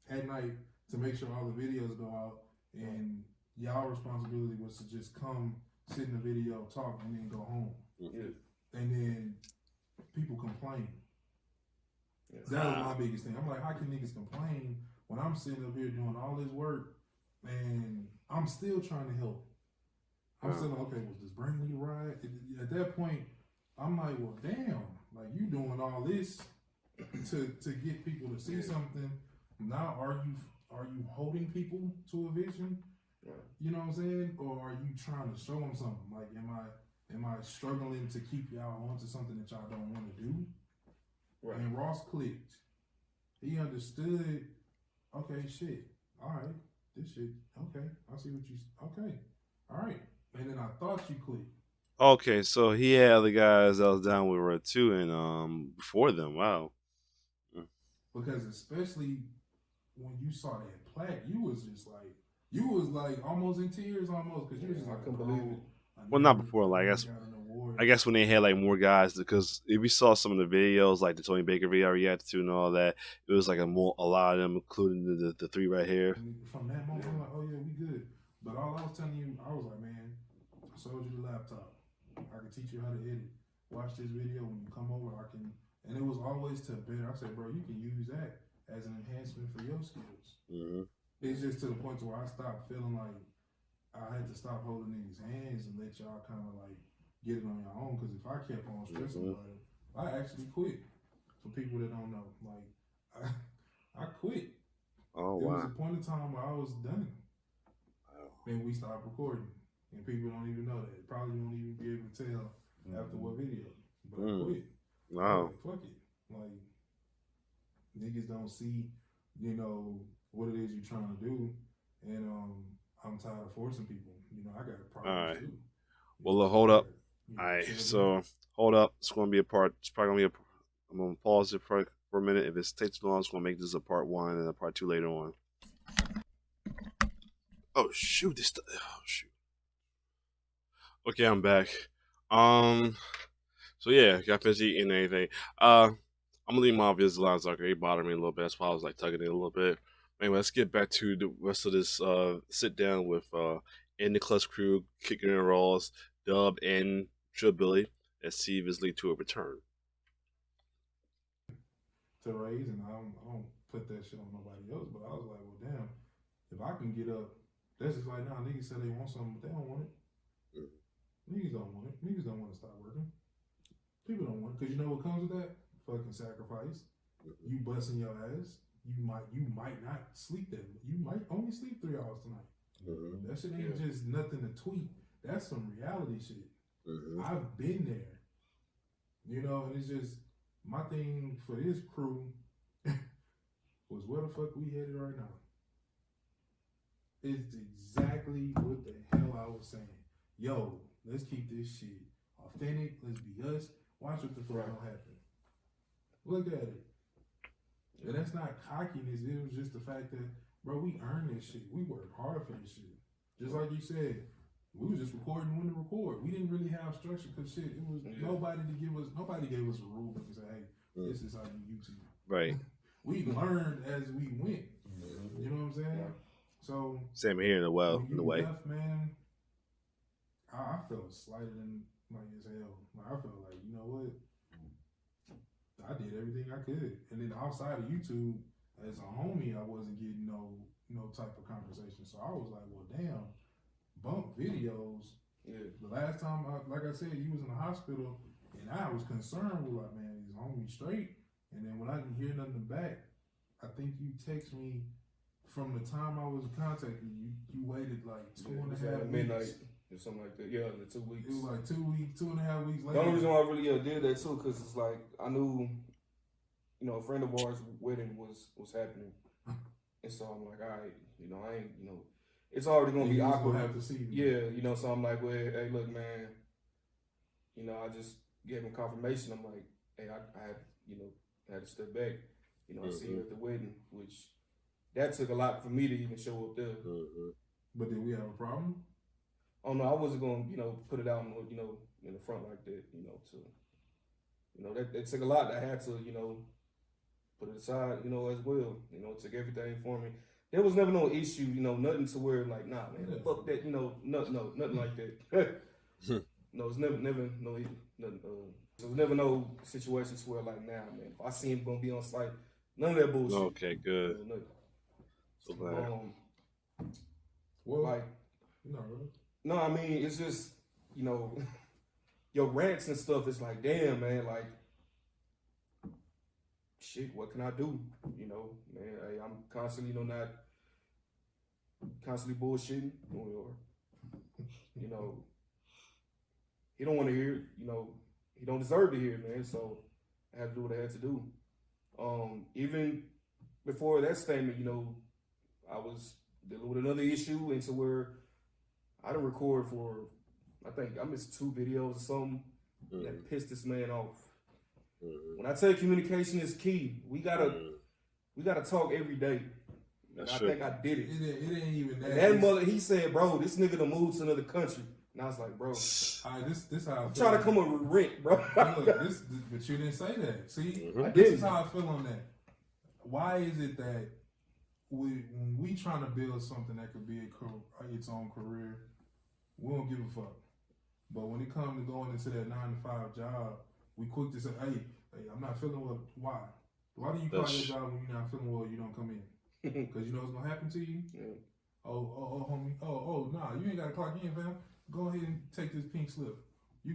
Speaker 5: at night to make sure all the videos go out. And y'all responsibility was to just come, sit in the video, talk, and then go home. And then people complain. That was my biggest thing. I'm like, how can niggas complain when I'm sitting up here doing all this work and I'm still trying to help? I'm still like, okay, was this Brandon right? At that point, I'm like, well, damn, like you doing all this to get people to see something. Now, are you holding people to a vision? You know what I'm saying? Or are you trying to show them something? Like, am I struggling to keep y'all onto something that y'all don't want to do? Right. And Ross clicked. He understood, okay, shit. All right. This shit. Okay. I see what you, okay. All right. And then I thought you clicked.
Speaker 2: Okay, so he had other guys that was down with her too, and before them. Wow.
Speaker 5: Because especially when you saw that plaque, you was like almost in tears, almost, because you was just like, I couldn't believe it.
Speaker 2: Well, not before, like I guess when they had like more guys, because if we saw some of the videos, like the Tony Baker video I reacted to and all that, it was like a lot of them, including the three right here.
Speaker 5: From that moment, I'm like, oh yeah, we good. But all I was telling you, I was like, man, I sold you the laptop. I can teach you how to edit. Watch this video when you come over. And it was always to better. I said, bro, you can use that as an enhancement for your skills. It's just to the point to where I stopped feeling like I had to stop holding niggas' hands and let y'all kind of like get it on your own. Because if I kept on stressing about it, I actually quit. For people that don't know, like I quit.
Speaker 2: Oh,
Speaker 5: there
Speaker 2: wow.
Speaker 5: was a point in time where I was done. And we stopped recording. And people don't even know that. Probably won't even be able to tell after what video? But I quit.
Speaker 2: Wow.
Speaker 5: Like, fuck it. Like, niggas don't see, you know, what it is you're trying to do. And I'm tired of forcing people. You know, I got problems too.
Speaker 2: Well, look, hold up. All right, so hold up. It's going to be a part. It's probably going to be I'm going to pause it for a minute. If it takes too long, it's going to make this a part 1 and a part 2 later on. Oh, shoot. Oh, shoot. Okay, I'm back. So yeah, got finished eating and everything. I'm gonna leave my obvious lines like it bothered me a little bit. That's why I was like tugging it a little bit. Anyway, let's get back to the rest of this sit down with In the Clutch crew, Kicking and Rolls, Dub, and TRILLBILLY, and see if it's lead to a return.
Speaker 5: To raise, and I don't put that shit on nobody else, but I was like, well, damn, if I can get up, that's just like, nah, niggas said they want something, but they don't want it. Niggas don't want it. Niggas don't want to stop working. People don't want it, because you know what comes with that? Fucking sacrifice. You busting your ass. You might not sleep that. You might only sleep 3 hours tonight. That shit ain't just nothing to tweet. That's some reality shit. I've been there. You know, and it's just, my thing for this crew was where the fuck we headed right now. It's exactly what the hell I was saying. Yo, let's keep this shit authentic. Let's be us. Watch what the fuck don't happen. Look at it. And that's not cockiness. It was just the fact that, bro, we earned this shit. We worked hard for this shit. Just like you said, we was just recording when to record. We didn't really have structure because shit, it was nobody gave us a rule and say, hey, this is how you YouTube.
Speaker 2: Right.
Speaker 5: We learned as we went. You know what I'm saying? Yeah. So
Speaker 2: same here in a way.
Speaker 5: Left, man, I felt slighted and like as hell. Like, I felt like, you know what? I did everything I could. And then outside of YouTube, as a homie, I wasn't getting no type of conversation. So I was like, well, damn, bump videos. Yeah. The last time, like I said, you was in the hospital, and I was concerned with like, man, is homie straight? And then when I didn't hear nothing back, I think you text me from the time I was contacting you. You waited like 2.5
Speaker 6: midnight or something like that. Yeah, the 2 weeks.
Speaker 5: It was like 2 weeks, 2.5 weeks later.
Speaker 6: The only reason why I really did that too, because it's like I knew, you know, a friend of ours' wedding was happening, and so I'm like, all right, you know, I ain't, you know, it's already gonna be awkward.
Speaker 5: Have to see me.
Speaker 6: Yeah, you know, so I'm like, well, hey, look, man, you know, I just gave him confirmation. I'm like, hey, I had, you know, I had to step back. You know, I see you at the wedding, which that took a lot for me to even show up there.
Speaker 5: But did we have a problem?
Speaker 6: Oh no, I wasn't gonna, you know, put it out, you know, in the front like that, you know, to, you know, that took a lot. I had to, you know, put it aside, you know, as well. You know, it took everything for me. There was never no issue, you know, nothing to where like, nah, man, fuck that, you know, nothing like that. No, it's never no nothing. There was never no situations where like, nah, man, if I see him gonna be on site, none of that bullshit.
Speaker 2: Okay, good.
Speaker 6: You know,
Speaker 2: So glad.
Speaker 5: Well,
Speaker 6: like,
Speaker 5: really.
Speaker 6: No, I mean, it's just, you know, your rants and stuff is like, damn, man, like, shit, what can I do? You know, man, I'm constantly, you know, not constantly bullshitting, or, you know, he don't want to hear it, you know, he don't deserve to hear it, man, so I had to do what I had to do. Even before that statement, you know, I was dealing with another issue, and to where I didn't record for, I think I missed 2 videos or something that pissed this man off. When I tell you communication is key, we gotta talk every day. And I think I did it.
Speaker 5: It ain't even that.
Speaker 6: And that mother, he said, bro, this nigga done moved to another country. And I was like, bro,
Speaker 5: this how
Speaker 6: I'm trying to come up with rent, bro.
Speaker 5: Look, but you didn't say that. See,
Speaker 6: I
Speaker 5: this
Speaker 6: didn't.
Speaker 5: is how I feel on that. Why is it that when we trying to build something that could be its own career, we don't give a fuck. But when it comes to going into that 9-to-5 job, we quick to say, hey, I'm not feeling well. Why? Why do you call your job when you're not feeling well, you don't come in? Because you know what's going to happen to you?
Speaker 6: Yeah.
Speaker 5: Oh, homie. Nah, you ain't got to clock in, fam. Go ahead and take this pink slip. You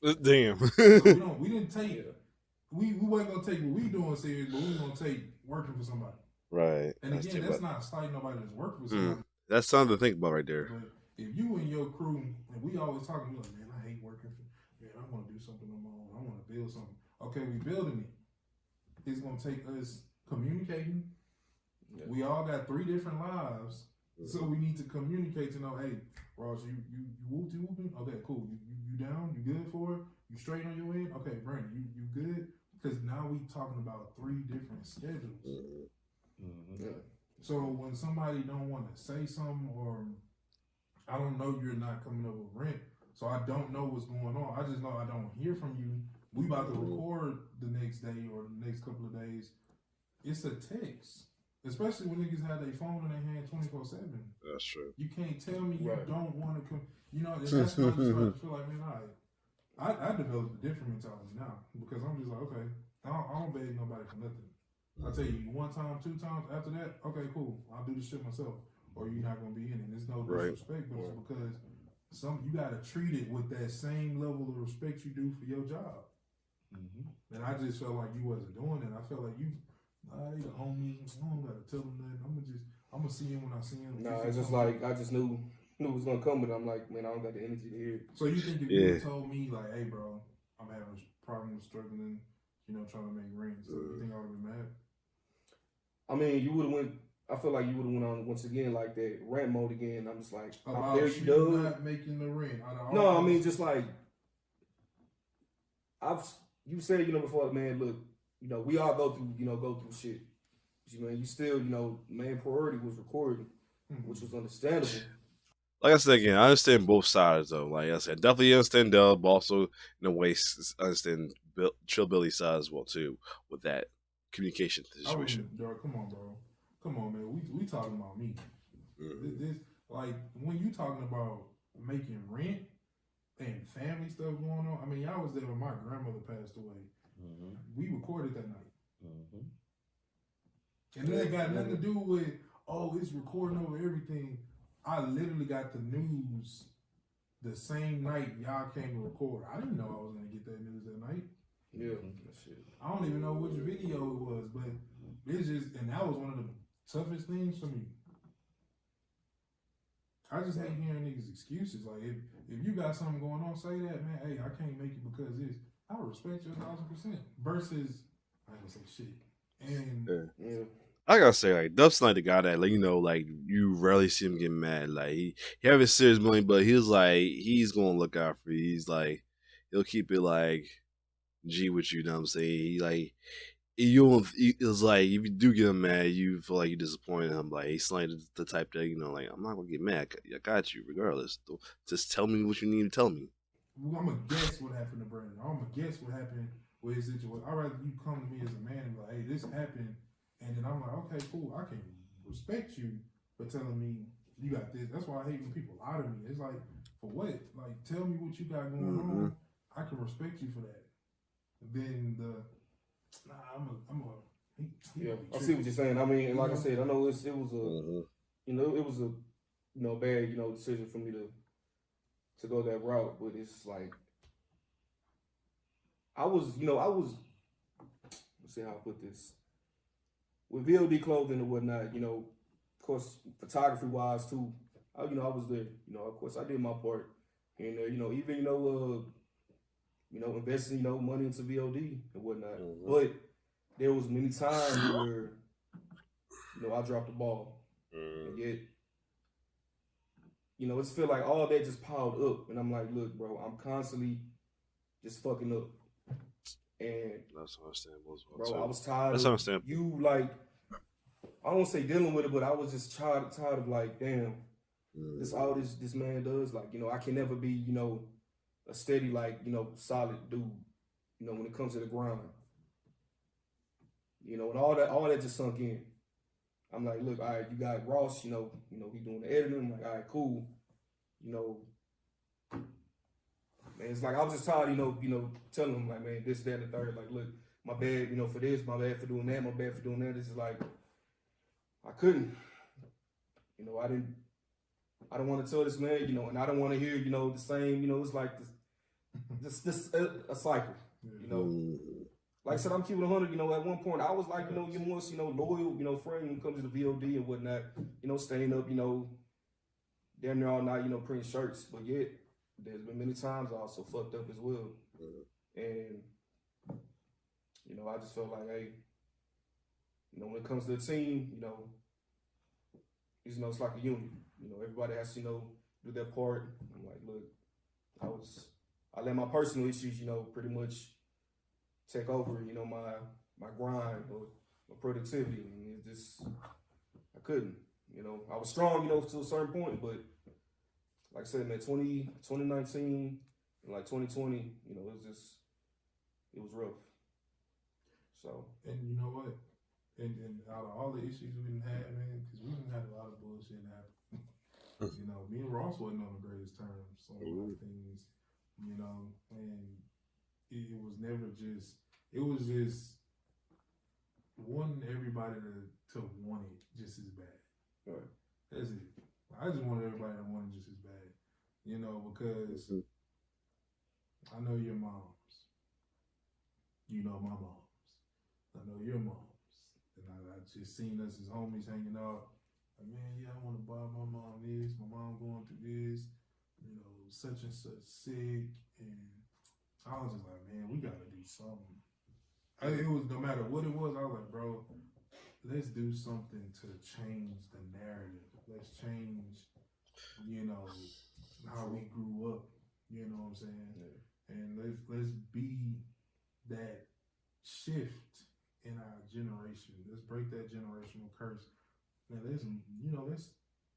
Speaker 5: good?
Speaker 2: Damn.
Speaker 5: So we didn't take it. We wasn't going to take what we doing serious, but we was going to take working for somebody.
Speaker 2: Right.
Speaker 5: And again, that's not slighting nobody that's working for somebody.
Speaker 2: That's something to think about right there.
Speaker 5: But if you and your crew, and we always talking, like, man, I hate working for, man, I want to do something on my own. I want to build something. Okay, we building it. It's gonna take us communicating. Yeah. We all got 3 different lives, so we need to communicate to know, hey, Ross, you whooping? Okay, cool. You down? You good for it? You straight on your end? Okay, Brandon, you good? Because now we talking about 3 different schedules. Mm-hmm. Yeah. So when somebody don't want to say something, or I don't know you're not coming up with rent, so I don't know what's going on. I just know I don't hear from you. We about to record the next day or the next couple of days. It's a text. Especially when niggas have their phone in their hand 24/7.
Speaker 2: That's true.
Speaker 5: You can't tell me you don't want to come. You know, and that's when I just start to feel like, man, I developed a different mentality now because I'm just like, okay, I don't beg nobody for nothing. I tell you 1 time, 2 times. After that, okay, cool. I'll do this shit myself, or you're not gonna be in it. There's no disrespect, but it's because you gotta treat it with that same level of respect you do for your job. Mm-hmm. And I just felt like you wasn't doing it. I felt like you. They the homies. I don't gotta tell them nothing. I'm gonna see him when I see him.
Speaker 6: Nah, it's just like I just knew it was gonna come, but I'm like, man, I don't got the energy to hear it.
Speaker 5: So you think if you told me like, hey, bro, I'm having a problem struggling, trying to make rent, so you think I would have been mad?
Speaker 6: I mean, you would have went. I feel like you would have went on once again like that rant mode again. I'm just like,
Speaker 5: there you go. Not making the rent.
Speaker 6: No, I mean just like you said, before, man, look. We all go through shit. You still, main priority was recording, which was understandable.
Speaker 2: Like I said again, I understand both sides though. Like I said, definitely understand Dell, but also in a way understand TRILLBILLY's side as well too with that communication situation.
Speaker 5: Come on, bro. Come on, man. We talking about me. This like when you talking about making rent and family stuff going on. I mean, y'all was there when my grandmother passed away. Mm-hmm. We recorded that night. Mm-hmm. And that got nothing to do with, it's recording over everything. I literally got the news the same night y'all came to record. I didn't know I was going to get that news that night.
Speaker 6: Yeah.
Speaker 5: I don't even know which video it was, but it's just, and that was one of the toughest things for me. I just hate hearing niggas' excuses. Like, if you got something going on, say that, man. Hey, I can't make it because this. I would respect you 1,000%. Versus, I ain't gonna say shit. And
Speaker 2: I gotta say, like, Duff's like the guy that, like, you rarely see him get mad. Like, he have his serious money, but he's gonna look out for you. He's like, he'll keep it like G with you. You know what I'm saying? He like, it's like if you do get him mad, you feel like you disappointed him. Like, he's like the type that like, I'm not gonna get mad. I got you regardless. Just tell me what you need to tell me.
Speaker 5: I'm gonna guess what happened to Brandon. I'm gonna guess what happened with his situation. I'd rather you come to me as a man and be like, hey, this happened, and then I'm like, okay, cool. I can respect you for telling me you got this. That's why I hate when people lie to me. It's like, for what? Like, tell me what you got going on. I can respect you for that. And then
Speaker 6: I see what you're saying. I mean, like I said, I know it was a bad decision for me to go that route, but it's like I was let's see how I put this, with VOD clothing and whatnot, of course, photography wise too, I was there, of course I did my part, and even investing money into VOD and whatnot, but there was many times where I dropped the ball, and yet it's feel like all that just piled up, and I'm like, look, bro, I'm constantly just fucking up, and
Speaker 2: that's understandable.
Speaker 6: Bro, I was tired of you, like, I don't say dealing with it, but I was just tired of like, damn, this all this man does, like, I can never be, a steady, like, solid dude, when it comes to the grind, and all that just sunk in. I'm like, look, all right, you got Ross, he doing the editing. I'm like, all right, cool. Man, it's like I was just tired, telling him, like, man, this, that, and the third. Like, look, my bad, for this, my bad for doing that, my bad for doing that. This is like, I couldn't. I don't want to tell this man, and I don't want to hear, the same, it's like this a cycle, Like I said, I'm keeping 100, at one point I was like, your most, loyal, friend when it comes to the VOD and whatnot, staying up, damn near all night, printing shirts. But yet, there's been many times I also fucked up as well. And, you know, I just felt like, hey, you know, when it comes to the team, you know, it's like a unit. You know, everybody has to, you know, do their part. I'm like, look, I let my personal issues, you know, pretty much take over, you know, my grind or my productivity. And it just, I couldn't, you know. I was strong, you know, to a certain point, but like I said, man, 2019 and like 2020, you know, it was rough. So.
Speaker 5: And you know what? And out of all the issues we didn't have, man, because we didn't have a lot of bullshit happen. You know, me and Ross wasn't on the greatest terms on a lot of things, you know, and it was never just, it was just wanting everybody to want it just as bad.
Speaker 6: Right.
Speaker 5: That's it. I just wanted everybody to want it just as bad, you know, because I know your moms. You know my moms. I know your moms. And I just seen us as homies hanging out. Like, man, yeah, I want to buy my mom this. My mom going through this. You know, such and such sick. And I was just like, man, we got to do something. It was, no matter what it was, I was like, bro, let's do something to change the narrative. Let's change, you know, how we grew up. You know what I'm saying? Yeah. And let's be that shift in our generation. Let's break that generational curse. Man, man,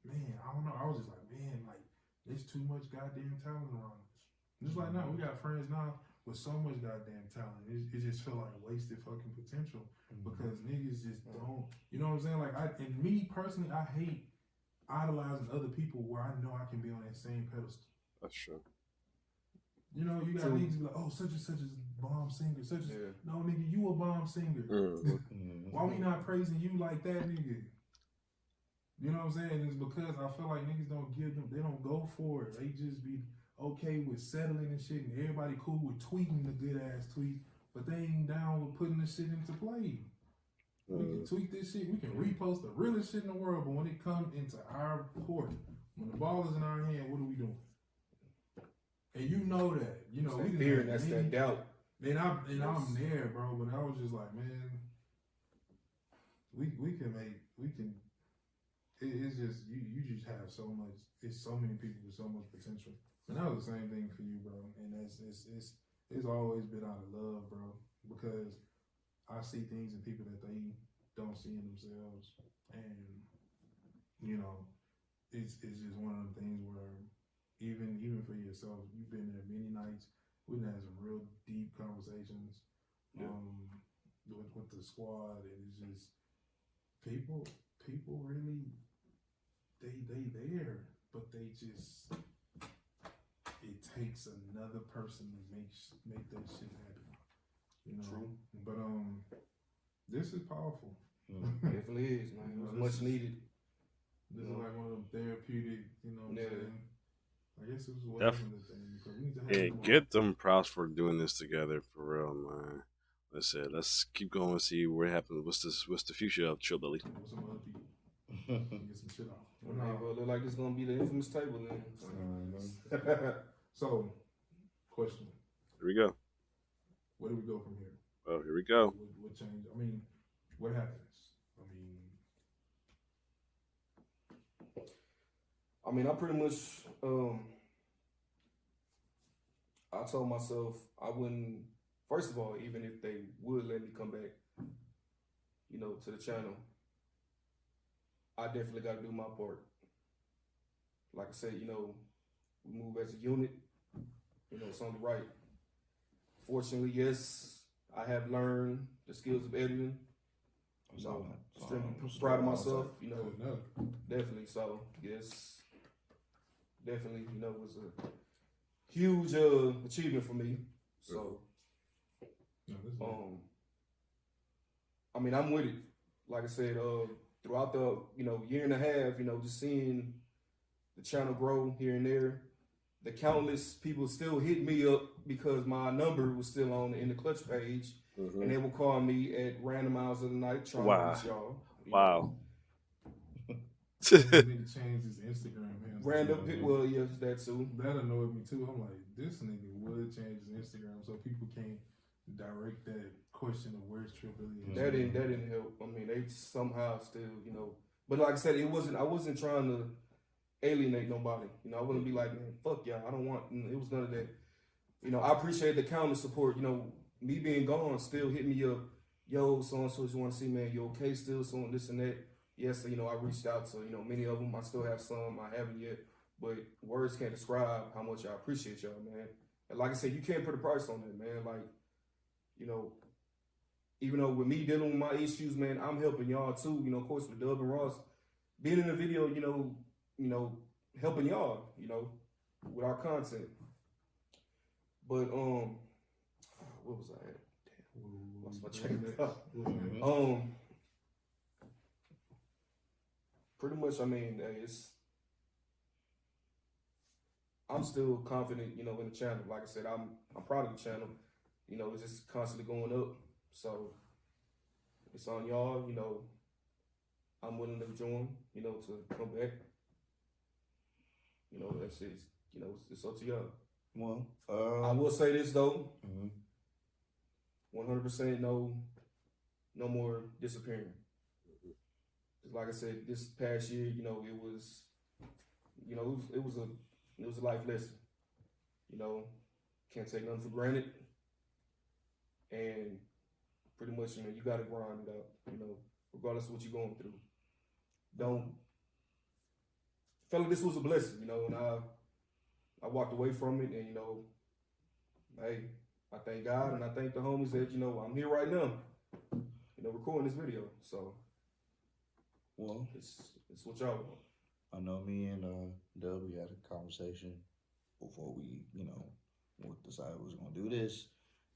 Speaker 5: I don't know. I was just like, man, like, there's too much goddamn talent around us. Just like now, we got friends now with so much goddamn talent. It just feel like wasted fucking potential because niggas just don't, you know what I'm saying? Like, and me personally, I hate idolizing other people where I know I can be on that same pedestal.
Speaker 2: That's true.
Speaker 5: You know, you got niggas be like, oh, such and such is a bomb singer. No, nigga, you a bomb singer. Why we not praising you like that, nigga? You know what I'm saying? It's because I feel like niggas they don't go for it. They just be okay with settling and shit, and everybody cool with tweeting the good ass tweet, but they ain't down with putting this shit into play. We can tweet this shit, we can repost the realest shit in the world, but when it comes into our court, when the ball is in our hand, what are we doing? And you know that, you know, we
Speaker 6: fear, that's that doubt.
Speaker 5: And I'm there, bro. But I was just like, man, we can. It's just you just have so much. It's so many people with so much potential. And that was the same thing for you, bro. And it's always been out of love, bro. Because I see things in people that they don't see in themselves, and you know, it's just one of the things where. Even for yourself, you've been there many nights. We've had some real deep conversations with the squad, and it's just people really they there, but they just it takes another person to make that shit happen. You know.
Speaker 6: True.
Speaker 5: But this is powerful.
Speaker 6: Definitely is, man. It was much needed.
Speaker 5: This is like one of them therapeutic, you know what I'm saying? I guess it was
Speaker 2: yeah, get them props for doing this together for real, man. Let's keep going and see what happens. What's the future of TRILLBILLY?
Speaker 5: What's some other people? Get some shit off.
Speaker 6: Well, look like it's gonna be the infamous table then.
Speaker 5: So, question.
Speaker 2: Here we go.
Speaker 5: Where do we go from here?
Speaker 2: Oh, here we go.
Speaker 5: What change? I mean, what happens?
Speaker 6: I mean, I pretty much, I told myself I wouldn't, first of all, even if they would let me come back, you know, to the channel, I definitely got to do my part. Like I said, you know, we move as a unit, you know, it's only right. Fortunately, yes, I have learned the skills of editing. You know, extremely proud of myself, you know, definitely. So, yes. Definitely, you know, was a huge achievement for me. So, I mean, I'm with it. Like I said, throughout the, you know, year and a half, you know, just seeing the channel grow here and there, the countless people still hit me up because my number was still on in the clutch page, and they would call me at random hours of the night trying to reach y'all.
Speaker 2: Wow.
Speaker 5: nigga changed his Instagram handle.
Speaker 6: Random people, yes, that too.
Speaker 5: That annoyed me too. I'm like, this nigga would change his Instagram so people can't direct that question of where's TRILLBILLY.
Speaker 6: That didn't help. I mean, they somehow still, you know. But like I said, I wasn't trying to alienate nobody. You know, I wouldn't be like, man, fuck y'all. I don't want. It was none of that. You know, I appreciate the counter support. You know, me being gone still hit me up. Yo, so and so, you want to see, man? You okay still? So and this and that. Yes, you know, I reached out to, you know, many of them. I still have some. I haven't yet. But words can't describe how much I appreciate y'all, man. And like I said, you can't put a price on that, man. Like, you know, even though with me dealing with my issues, man, I'm helping y'all too. You know, of course, with Dub and Ross being in the video, you know, helping y'all, you know, with our content. But what was I at? Damn, lost my train of thought. Pretty much, I mean, I'm still confident, you know, in the channel. Like I said, I'm proud of the channel. You know, it's just constantly going up. So it's on y'all, you know. I'm willing to join, you know, to come back. You know, that's it. You know, it's up to y'all.
Speaker 3: Well,
Speaker 6: I will say this though. 100% no more disappearing. Like I said, this past year, you know, it was a life lesson. You know, can't take nothing for granted. And pretty much, you know, you gotta grind it out, you know, regardless of what you're going through. Felt like this was a blessing, you know, and I walked away from it, and, you know, hey, I thank God and I thank the homies that, you know, I'm here right now, you know, recording this video. So, well, it's what y'all want.
Speaker 3: I know me and Dub, we had a conversation before we, you know, decided we was gonna do this,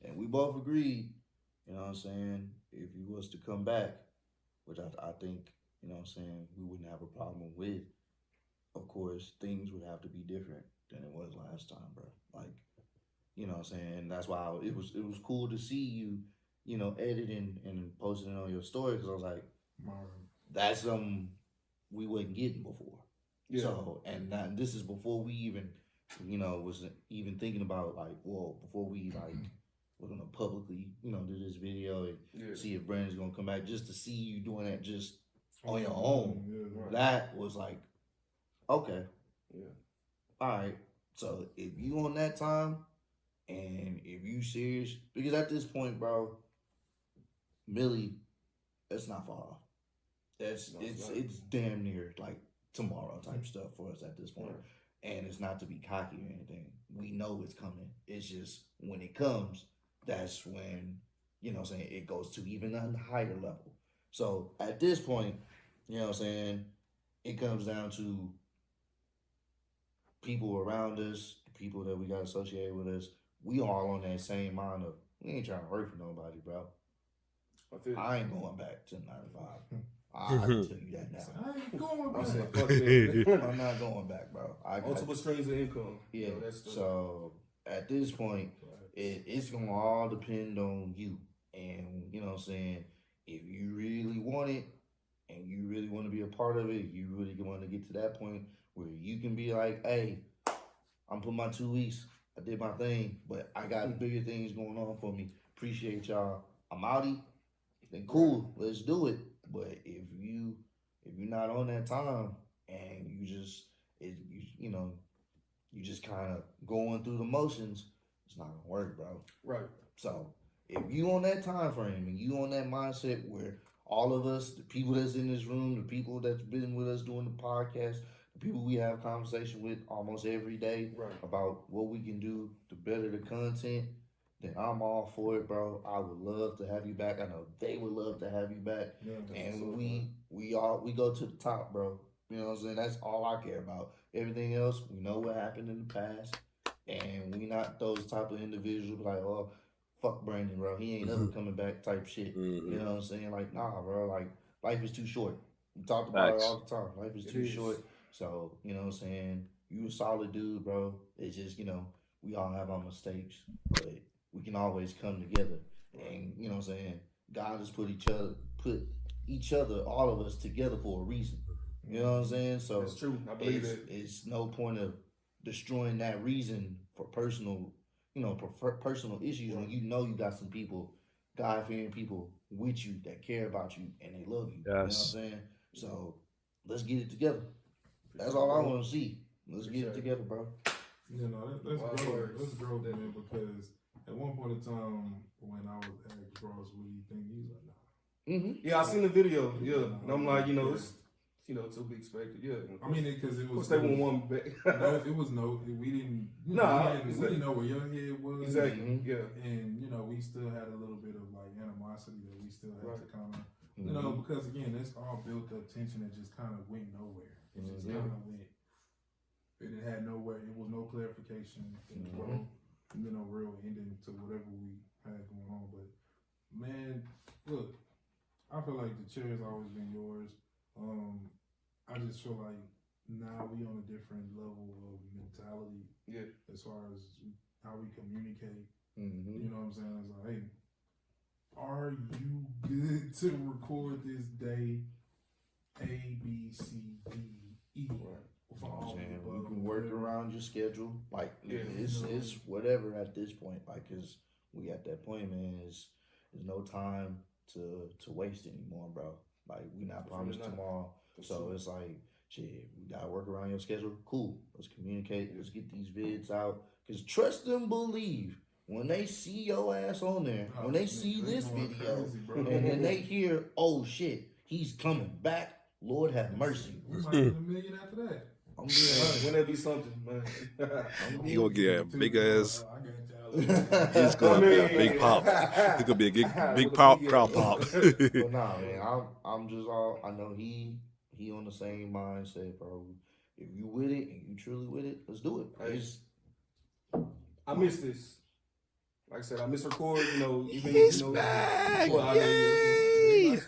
Speaker 3: and we both agreed, you know what I'm saying, if you was to come back, which I think, you know what I'm saying, we wouldn't have a problem with. Of course, things would have to be different than it was last time, bro. Like, you know what I'm saying? That's why it was cool to see you, you know, editing and posting it on your story, because I was like, that's something we wasn't getting before. Yeah. So, and this is before we even, you know, was even thinking about, like, well, before we, like, we're gonna publicly, you know, do this video and see if Brandon's gonna come back, just to see you doing that just on your own. Yeah, right. That was like, okay. Yeah. All right. So if you on that time, and if you serious, because at this point, bro, Millie, it's not far off. It's damn near like tomorrow type stuff for us at this point. Right. And it's not to be cocky or anything. We know it's coming. It's just when it comes, that's when, you know what I'm saying, it goes to even a higher level. So at this point, you know what I'm saying, it comes down to people around us, the people that we got associated with us. We all on that same mind of, we ain't trying to hurt for nobody, bro. I ain't going back to 9 to 5. I can tell you that now.
Speaker 5: I ain't going back.
Speaker 6: I said, fuck that.
Speaker 3: I'm not going back, bro.
Speaker 6: Multiple streams of income.
Speaker 3: Yeah. You know, so at this point, it's going to all depend on you. And, you know what I'm saying, if you really want it and you really want to be a part of it, you really want to get to that point where you can be like, hey, I'm putting my 2 weeks. I did my thing, but I got bigger things going on for me. Appreciate y'all. I'm outie. Then cool, let's do it. But if you're not on that time and you just kind of going through the motions, it's not gonna work, bro. Right. So if you on that time frame and you on that mindset where all of us, the people that's in this room, the people that's been with us doing the podcast, the people we have conversation with almost every day about what we can do to better the content, then I'm all for it, bro. I would love to have you back. I know they would love to have you back. Yeah, and so we go to the top, bro. You know what I'm saying? That's all I care about. Everything else, we know what happened in the past. And we not those type of individuals like, oh, fuck Brandon, bro. He ain't ever coming back type shit. You know what I'm saying? Like, nah, bro. Like, life is too short. We talked about it all the time. Life is too short. So, you know what I'm saying? You a solid dude, bro. It's just, you know, we all have our mistakes. But we can always come together. And, you know what I'm saying? God has put each other, all of us together for a reason. You know what I'm saying? So
Speaker 6: That's true. I believe that.
Speaker 3: It's no point of destroying that reason for personal, personal issues when you know you got some people, God-fearing people with you that care about you and they love you.
Speaker 2: Yes.
Speaker 3: You know what I'm saying? So let's get it together. That's all I want to see. Let's get it together, bro.
Speaker 5: You know, let's grow, man, because at one point in time when I was asked Ross, what do you think? He was like, nah.
Speaker 3: Mm-hmm.
Speaker 6: Yeah, I seen the video. Yeah, and I'm like, it's to be expected. Yeah,
Speaker 5: I mean, because it was.
Speaker 6: Of course, they won't want back.
Speaker 5: No, it was no. We didn't. We didn't know where your head was.
Speaker 6: Exactly. Yeah.
Speaker 5: And we still had a little bit of like animosity that we still had to kind of, because again, that's all built up tension that just kind of went nowhere. It just kind of went. It had nowhere. It was no clarification. It was no real ending to whatever we had going on. But man, look, I feel like the chair has always been yours. I just feel like now we on a different level of mentality.
Speaker 6: Yeah.
Speaker 5: As far as how we communicate.
Speaker 3: Mm-hmm.
Speaker 5: You know what I'm saying? It's like, hey, are you good to record this day? A, B, C, D, E.
Speaker 3: Right. You can work around your schedule. Like it's whatever at this point. Like, cause we at that point, man. There's no time to waste anymore, bro. Like, we not promised tomorrow. So it's like, shit, we gotta work around your schedule. Cool. Let's communicate. Let's get these vids out. Cause trust and believe, when they see your ass on there, when they see this video, and then they hear, oh shit, he's coming back. Lord have mercy.
Speaker 5: We might get $1 million after that.
Speaker 6: I'm when there be something, man.
Speaker 2: He gonna get a big ass.
Speaker 5: He's
Speaker 2: gonna be a big pop. He's gonna be a big pop, crowd pop.
Speaker 3: But nah, man, I'm just all. I know he on the same mindset, bro. If you with it and you truly with it, let's do it.
Speaker 6: I miss this. Like I said, I miss record. Even
Speaker 2: He's back.
Speaker 6: Well,
Speaker 2: Yay!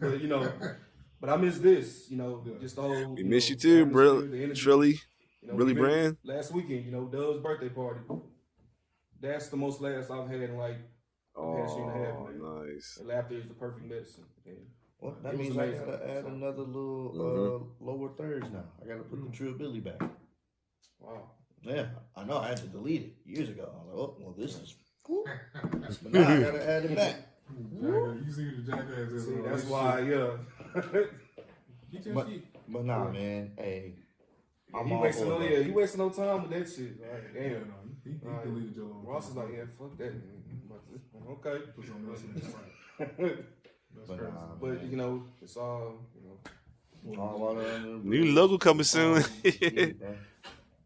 Speaker 6: But but I miss this. Just the whole.
Speaker 2: We miss you too, bro. Trilly, really brand.
Speaker 6: Last weekend, Dove's birthday party. That's the most laughs I've had in like the past year and a half. Man.
Speaker 2: Nice.
Speaker 6: And laughter is the perfect medicine. And
Speaker 3: Well, that means I gotta add another little lower thirds now. I gotta put the TRILLBILLY back.
Speaker 6: Wow.
Speaker 3: Yeah, I know. I had to delete it years ago. I was like, oh, well, this is cool. But now I gotta add it back.
Speaker 5: You see the jackass is.
Speaker 6: See, that's why,
Speaker 3: But nah, man. Hey,
Speaker 6: he wasting no time with that shit. Like, damn.
Speaker 5: Yeah, no, he deleted your own.
Speaker 6: Ross is like, yeah, fuck that. Okay.
Speaker 5: Put something else in his right.
Speaker 6: But it's all
Speaker 2: New logo coming soon.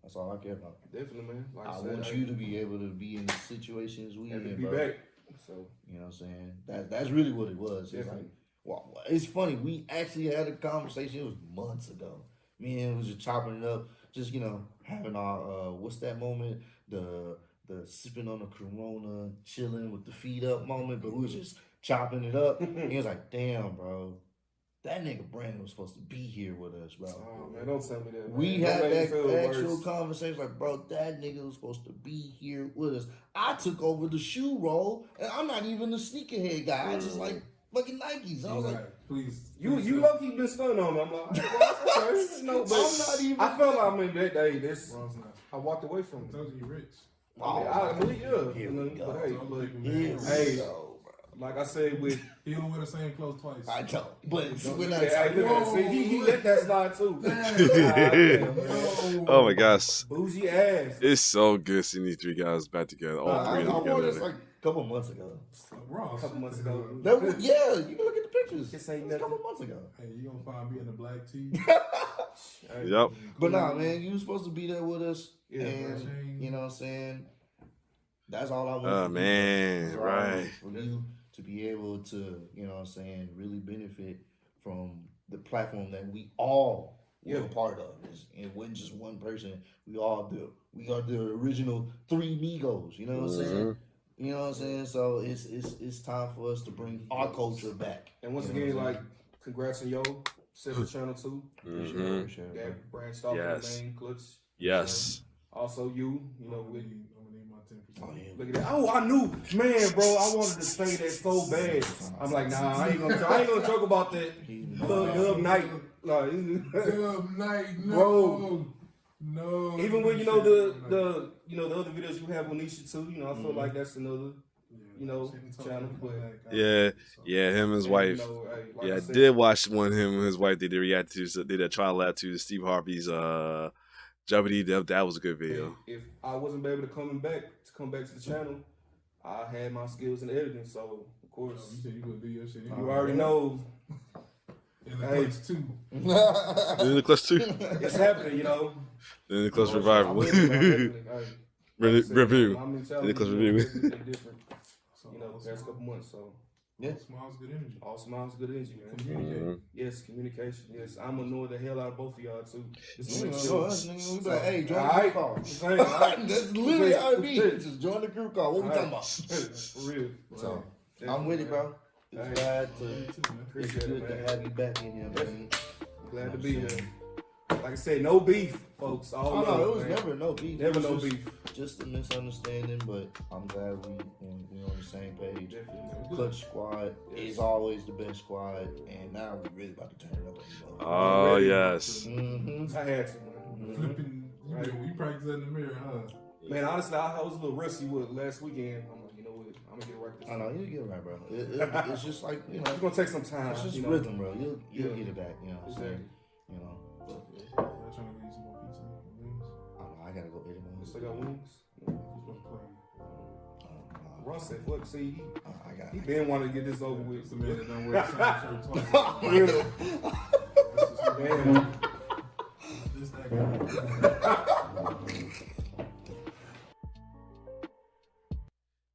Speaker 3: That's all I care about.
Speaker 6: Definitely, man. Like
Speaker 3: I want you to be able to be in the situations we in,
Speaker 6: be
Speaker 3: bro.
Speaker 6: back. So
Speaker 3: you know what I'm saying? That's really what it was. It's like, well, it's funny. We actually had a conversation. It was months ago. Me and him was just chopping it up, just having our what's that moment? The sipping on the Corona, chilling with the feet up moment. But we was just chopping it up. He was like, "Damn, bro, that nigga Brandon was supposed to be here with us, bro."
Speaker 6: Oh man, don't tell me that. Man.
Speaker 3: We had that actual conversation, like, bro, that nigga was supposed to be here with us. I took over the shoe roll, and I'm not even a sneakerhead guy. I just like fucking Nikes. I was like,
Speaker 5: please.
Speaker 6: You low key been stunned on me. I'm like, okay, no, but I'm not even. I felt like, I mean, that day, I walked away from it.
Speaker 5: I told you you're rich.
Speaker 6: I believe,
Speaker 3: Here we go.
Speaker 6: Hey, like I said,
Speaker 5: he don't wear the same clothes twice.
Speaker 3: I don't. But
Speaker 6: when he let that slide too.
Speaker 2: Oh my gosh.
Speaker 6: Bougie ass.
Speaker 2: It's so good seeing these three guys back together. All three
Speaker 3: I wore this
Speaker 2: together.
Speaker 3: like a couple months ago.
Speaker 6: A couple months ago.
Speaker 3: Yeah, you can look at the pictures.
Speaker 6: This ain't
Speaker 3: a couple months ago.
Speaker 5: Hey, you gonna find me in the black tee?
Speaker 2: Yep.
Speaker 3: But nah, man, you was supposed to be there with us.
Speaker 6: Yeah,
Speaker 3: and you know what I'm saying? That's all I want.
Speaker 2: Oh man, right.
Speaker 3: For you to be able to, you know what I'm saying, really benefit from the platform that we all were a part of. It wasn't just one person. We are the original three Migos, you know what I'm saying? You know what I'm saying? So it's time for us to bring our culture back.
Speaker 6: And once again, like, congrats on separate channel too.
Speaker 3: Appreciate it,
Speaker 6: That branched off of the main Clutch.
Speaker 2: Yes.
Speaker 6: Also you know, with
Speaker 5: Oh, yeah.
Speaker 6: look at that. Oh, I knew, man, bro. I wanted to say that so bad. I'm like, nah, I ain't gonna joke about that. Thug night.
Speaker 5: Dub Night, no.
Speaker 6: Bro.
Speaker 5: No.
Speaker 6: Even with, you know, the other videos you have on Nisha too, you know, I feel like that's another, you know, channel. But
Speaker 2: Yeah, him and his wife.
Speaker 6: You know, like
Speaker 2: Yeah, I
Speaker 6: said,
Speaker 2: did watch one. Him and his wife. They did react to. They did a trial lab to Steve Harvey's Jeopardy. That was a good video.
Speaker 6: if I wasn't able to come back to the channel, I had my skills in editing, so of course
Speaker 5: You said you would do your shit.
Speaker 6: you already know.
Speaker 5: In the clutch too.
Speaker 2: In the clutch too.
Speaker 6: It's happening, you know.
Speaker 2: In the clutch revival. Review. In the clutch review.
Speaker 6: Different, you know, past couple months. So
Speaker 3: Yeah.
Speaker 5: All smiles, good energy.
Speaker 6: all smiles, good energy, man.
Speaker 5: Communicate.
Speaker 6: Yes, communication. Yes, I'm annoying the hell out of both of y'all too. Just
Speaker 3: You
Speaker 6: make
Speaker 3: know,
Speaker 6: sure.
Speaker 3: us, nigga, we be like, hey, join the
Speaker 6: Alright.
Speaker 3: group call.
Speaker 6: Same, alright.
Speaker 3: That's literally how it be. Just join the group call. What we talking
Speaker 6: Alright.
Speaker 3: about?
Speaker 6: For real.
Speaker 3: So, I'm with it, bro. It's
Speaker 6: Hey.
Speaker 3: glad to.
Speaker 5: Me too, man.
Speaker 3: It's
Speaker 6: Appreciate
Speaker 3: good
Speaker 6: it,
Speaker 3: to
Speaker 6: man.
Speaker 3: have you back in here, man.
Speaker 6: Glad to be here. Like I said, no beef, folks. All
Speaker 3: Oh no,
Speaker 6: love,
Speaker 3: it was
Speaker 6: man.
Speaker 3: never no beef.
Speaker 6: Never
Speaker 3: It was
Speaker 6: no
Speaker 3: just-
Speaker 6: beef.
Speaker 3: Just a misunderstanding, but I'm glad we on the same page.
Speaker 6: Definitely.
Speaker 3: Clutch Squad is always the best squad, and now we really about to turn it up.
Speaker 2: Oh yes.
Speaker 3: Mm-hmm.
Speaker 6: I had to, man.
Speaker 5: Flipping. You practice that in the mirror, huh?
Speaker 6: Man, honestly, I was a little rusty with last weekend. I'm like, you know what? I'm gonna get it right this
Speaker 3: I
Speaker 6: time.
Speaker 3: know you get it right, bro. It's just like you know,
Speaker 6: It's gonna take some time.
Speaker 3: it's just
Speaker 6: you know.
Speaker 3: rhythm, bro. You'll
Speaker 6: Yeah.
Speaker 3: get it back. You know, what I'm saying?
Speaker 6: Exactly.
Speaker 3: You know. But,
Speaker 5: I'm trying to get some more pizza and wings.
Speaker 3: I don't know. I gotta go get it. Man.
Speaker 6: Still got wings. Ross said, "Fuck, see, he been wanting to get this over with."
Speaker 5: It's the man that don't wear the same shirt twice.
Speaker 6: Man,
Speaker 5: This that guy.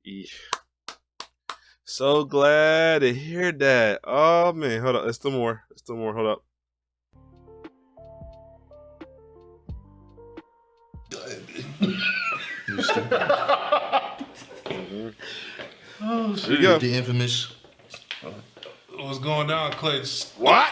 Speaker 2: Eesh. So glad to hear that. Oh man, hold up. There's still more. Hold up.
Speaker 5: Oh
Speaker 2: There you go.
Speaker 3: The infamous.
Speaker 5: What's going down, Clutch?
Speaker 2: What?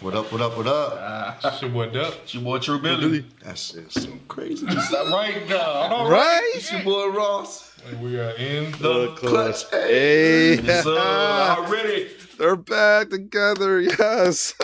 Speaker 3: What up? What up? What up?
Speaker 5: It's your boy Dup.
Speaker 3: It's your boy TRILLBILLY. That's it. So crazy. Is that right now? All
Speaker 2: Right?
Speaker 3: It's your boy Ross.
Speaker 5: And we are in
Speaker 2: The
Speaker 3: Clutch.
Speaker 2: Hey.
Speaker 3: Yes, sir. Already.
Speaker 2: They're back together. Yes.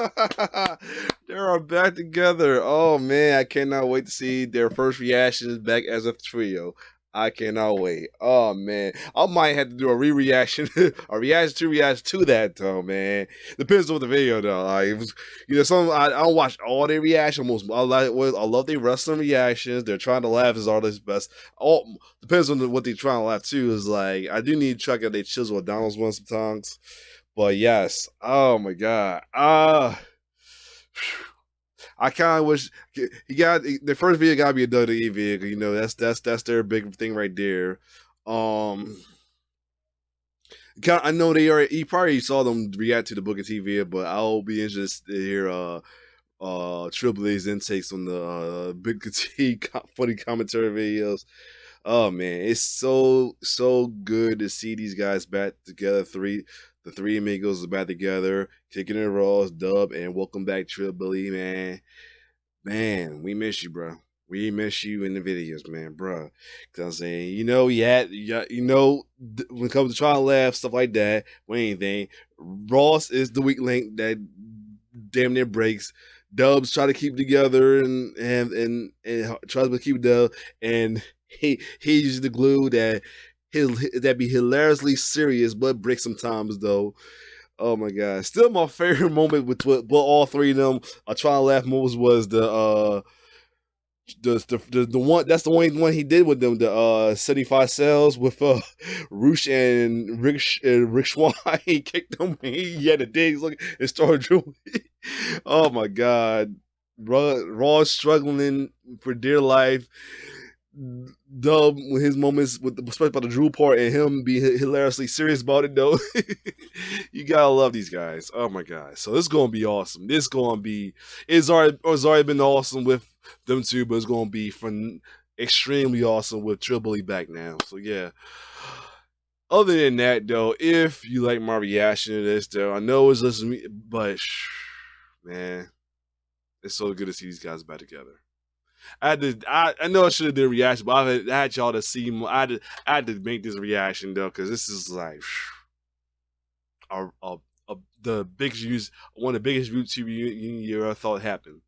Speaker 2: They are back together. Oh man, I cannot wait to see their first reactions back as a trio. I cannot wait. Oh man, I might have to do a reaction to that though, man. Depends on the video though. Like, it was, you know, some I don't watch all their reactions. I love their wrestling reactions. They're trying to laugh is always best. All depends on what they're trying to laugh too. Is like I do need to check out their Chisel or Donald's one sometimes. But yes, oh my god, I kind of wish he got the first video got to be a WWE video. You know that's their big thing right there. I know he probably saw them react to the Booker T video, but I'll be interested to hear TRILLBILLY's intakes on the Big T funny commentary videos. Oh man, it's so good to see these guys back together. The three amigos are back together, kicking it Raws, Dub, and welcome back TRILLBILLY, man. Man, we miss you, bro. We miss you in the videos, man, bro. Cause I'm saying, you know, you know, when it comes to trying to laugh, stuff like that, or anything, Ross is the weak link that damn near breaks. Dubs try to keep together and tries to keep it up, and he's the glue that be hilariously serious but breaks sometimes though. Oh my god! Still, my favorite moment with all three of them are trying to laugh moments was the one that's the only one he did with them, the 75 cells with Roosh and Rick Swan. He kicked them. He had a dig look and started drooling. Oh my god! Raw struggling for dear life. Dub with his moments with especially about the drool part and him being hilariously serious about it though. You gotta love these guys. Oh my god! So this is gonna be awesome. It's already been awesome with them two, but it's gonna be fun, extremely awesome with TRILLBILLY back now. So yeah. Other than that though, if you like my reaction to this though, I know it's just me, but man, it's so good to see these guys back together. I know I should have did a reaction, but I had y'all to see more. I had to make this reaction though, because this is like a the biggest one of the biggest YouTube reunions you ever thought happened.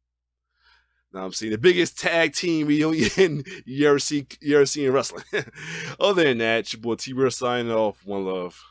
Speaker 2: Now I'm seeing the biggest tag team reunion you ever see in wrestling. Other than that, it's your boy T-Bird signing off. One love.